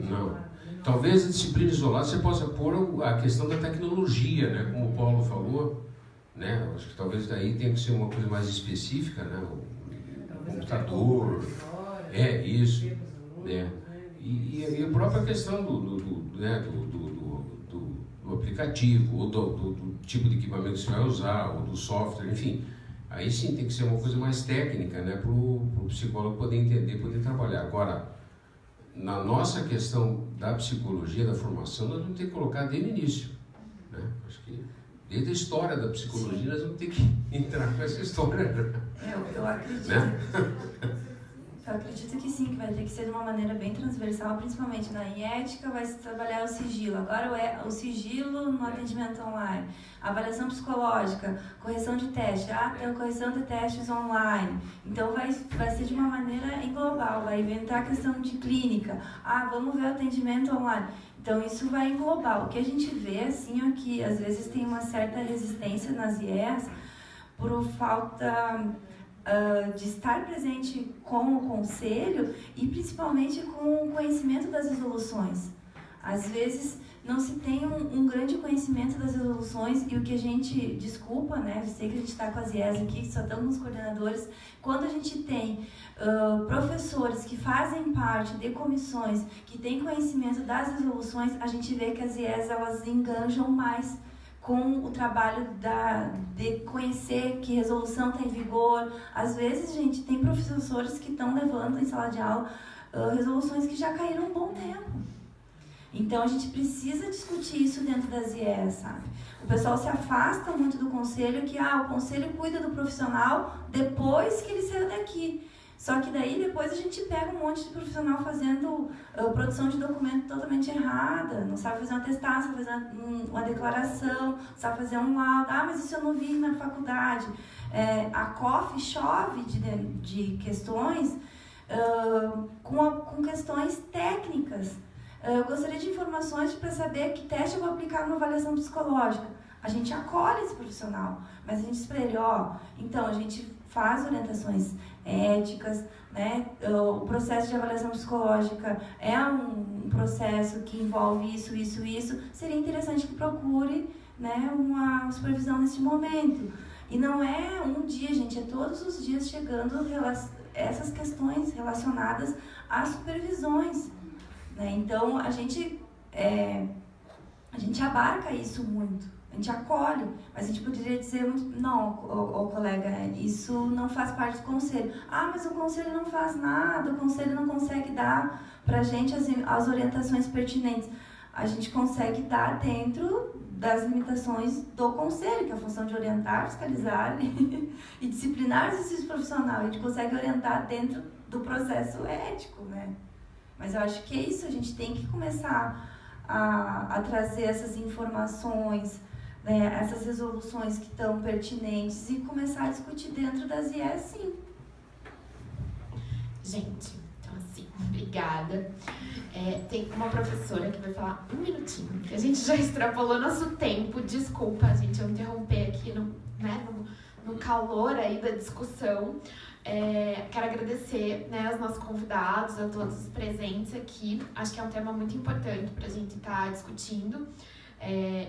Não. Talvez a disciplina isolada você possa pôr a questão da tecnologia, né? Como o Paulo falou, né? Eu acho que talvez daí tenha que ser uma coisa mais específica, né? O computador, isso, né? E a própria questão do aplicativo, ou do tipo de equipamento que você vai usar, ou do software, enfim. Aí sim tem que ser uma coisa mais técnica, né? Para o psicólogo poder entender, poder trabalhar. Agora, na nossa questão da psicologia, da formação, nós vamos ter que colocar desde o início, né? Acho que desde a história da psicologia nós vamos ter que entrar com essa história. Eu acredito. Né? eu acredito que sim, que vai ter que ser de uma maneira bem transversal, principalmente na ética, vai se trabalhar o sigilo. Agora o sigilo no atendimento online, avaliação psicológica, correção de teste, tem correção de testes online. Então vai ser de uma maneira global, vai inventar a questão de clínica. Vamos ver o atendimento online. Então isso vai englobar. O que a gente vê, assim, é que às vezes tem uma certa resistência nas IES por falta de estar presente com o conselho e principalmente com o conhecimento das resoluções. Às vezes não se tem um grande conhecimento das resoluções e o que a gente, desculpa, né, eu sei que a gente está com as IES aqui, só estamos nos coordenadores, quando a gente tem professores que fazem parte de comissões, que têm conhecimento das resoluções, a gente vê que as IES, elas enganjam mais com o trabalho de conhecer que resolução está em vigor. Às vezes, gente, tem professores que estão levando em sala de aula resoluções que já caíram um bom tempo. Então, a gente precisa discutir isso dentro das IES, sabe? O pessoal se afasta muito do conselho, que o conselho cuida do profissional depois que ele saiu daqui. Só que daí depois a gente pega um monte de profissional fazendo produção de documento totalmente errada, não sabe fazer uma atestado, não sabe fazer uma declaração, não sabe fazer um laudo. Mas isso eu não vi na faculdade. A COF chove de questões com questões técnicas. Eu gostaria de informações para saber que teste eu vou aplicar numa avaliação psicológica. A gente acolhe esse profissional, mas a gente diz para ele, então a gente faz orientações éticas, né? O processo de avaliação psicológica é um processo que envolve isso. Seria interessante que procure, né, uma supervisão nesse momento. E não é um dia, gente, é todos os dias chegando essas questões relacionadas às supervisões. Né? Então, a gente abarca isso muito. A gente acolhe, mas a gente poderia dizer, não, colega, isso não faz parte do conselho. Mas o conselho não faz nada, o conselho não consegue dar para a gente as orientações pertinentes. A gente consegue dar dentro das limitações do conselho, que é a função de orientar, fiscalizar e disciplinar o exercício profissional. A gente consegue orientar dentro do processo ético, né? Mas eu acho que é isso, a gente tem que começar a trazer essas informações, né, essas resoluções que estão pertinentes e começar a discutir dentro das IES, sim. Gente, então assim, obrigada. Tem uma professora que vai falar um minutinho, que a gente já extrapolou nosso tempo, desculpa, gente, eu interromper aqui no calor aí da discussão. Quero agradecer, né, aos nossos convidados, a todos os presentes aqui. Acho que é um tema muito importante para a gente estar discutindo.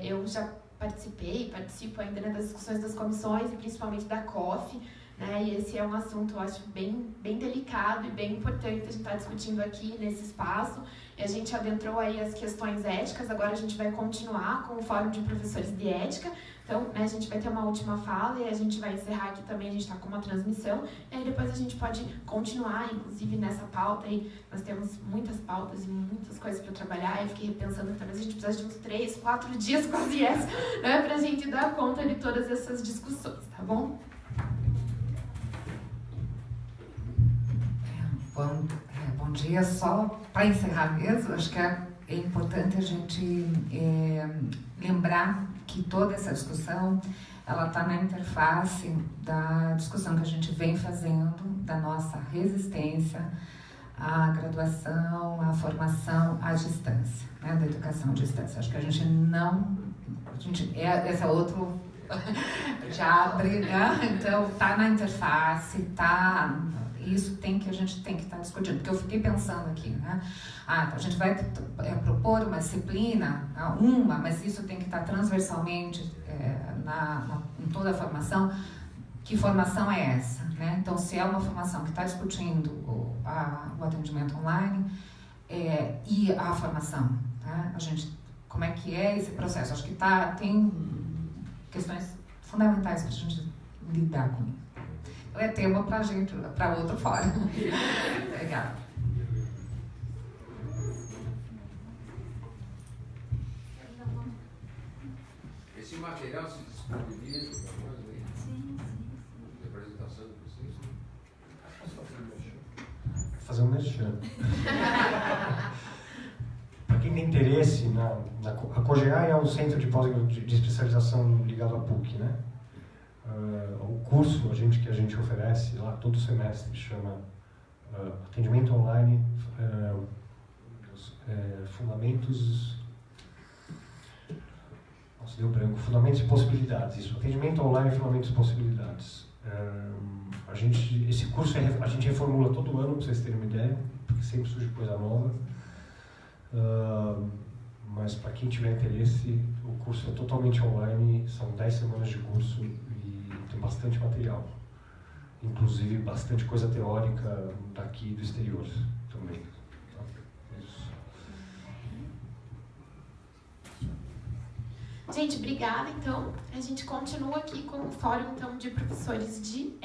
Eu já participo ainda, né, das discussões das comissões e principalmente da COF, né, e esse é um assunto, eu acho, bem delicado e bem importante a gente estar discutindo aqui nesse espaço. E a gente adentrou aí as questões éticas, agora a gente vai continuar com o Fórum de Professores de Ética. Então, né, a gente vai ter uma última fala e a gente vai encerrar aqui também, a gente está com uma transmissão. E aí depois a gente pode continuar, inclusive nessa pauta aí, nós temos muitas pautas e muitas coisas para trabalhar. Eu fiquei pensando que talvez a gente precisasse de uns 3, 4 dias com as IES, né, para a gente dar conta de todas essas discussões, tá bom? Bom dia. Só para encerrar mesmo, acho que é importante a gente lembrar que toda essa discussão ela está na interface da discussão que a gente vem fazendo da nossa resistência à graduação, à formação à distância, né, da educação à distância. Acho que esse é outro já abre, né? Então está na interface, isso a gente tem que estar discutindo, porque eu fiquei pensando aqui, né? A gente vai propor uma disciplina, mas isso tem que estar transversalmente em toda a formação. Que formação é essa, né? Então, se é uma formação que está discutindo o atendimento online e a formação, tá? Como é que é esse processo? Acho que tem questões fundamentais para a gente lidar com isso. É tema para outro fórum. Obrigada. Esse material se disponibiliza para nós aí? Sim. De apresentação de vocês? fazer um merchan. Para quem tem interesse, a COGEAI é um centro de especialização ligado à PUC, né? O curso que a gente oferece lá todo semestre chama Atendimento Online, Fundamentos... Nossa, deu branco. Fundamentos e Possibilidades. Isso, Atendimento Online, Fundamentos e Possibilidades. Esse curso a gente reformula todo ano, para vocês terem uma ideia, porque sempre surge coisa nova. Mas para quem tiver interesse, o curso é totalmente online, são 10 semanas de curso e tem bastante material. Inclusive bastante coisa teórica daqui e do exterior também. Isso. Gente, obrigada. Então, a gente continua aqui com o Fórum então, de Professores de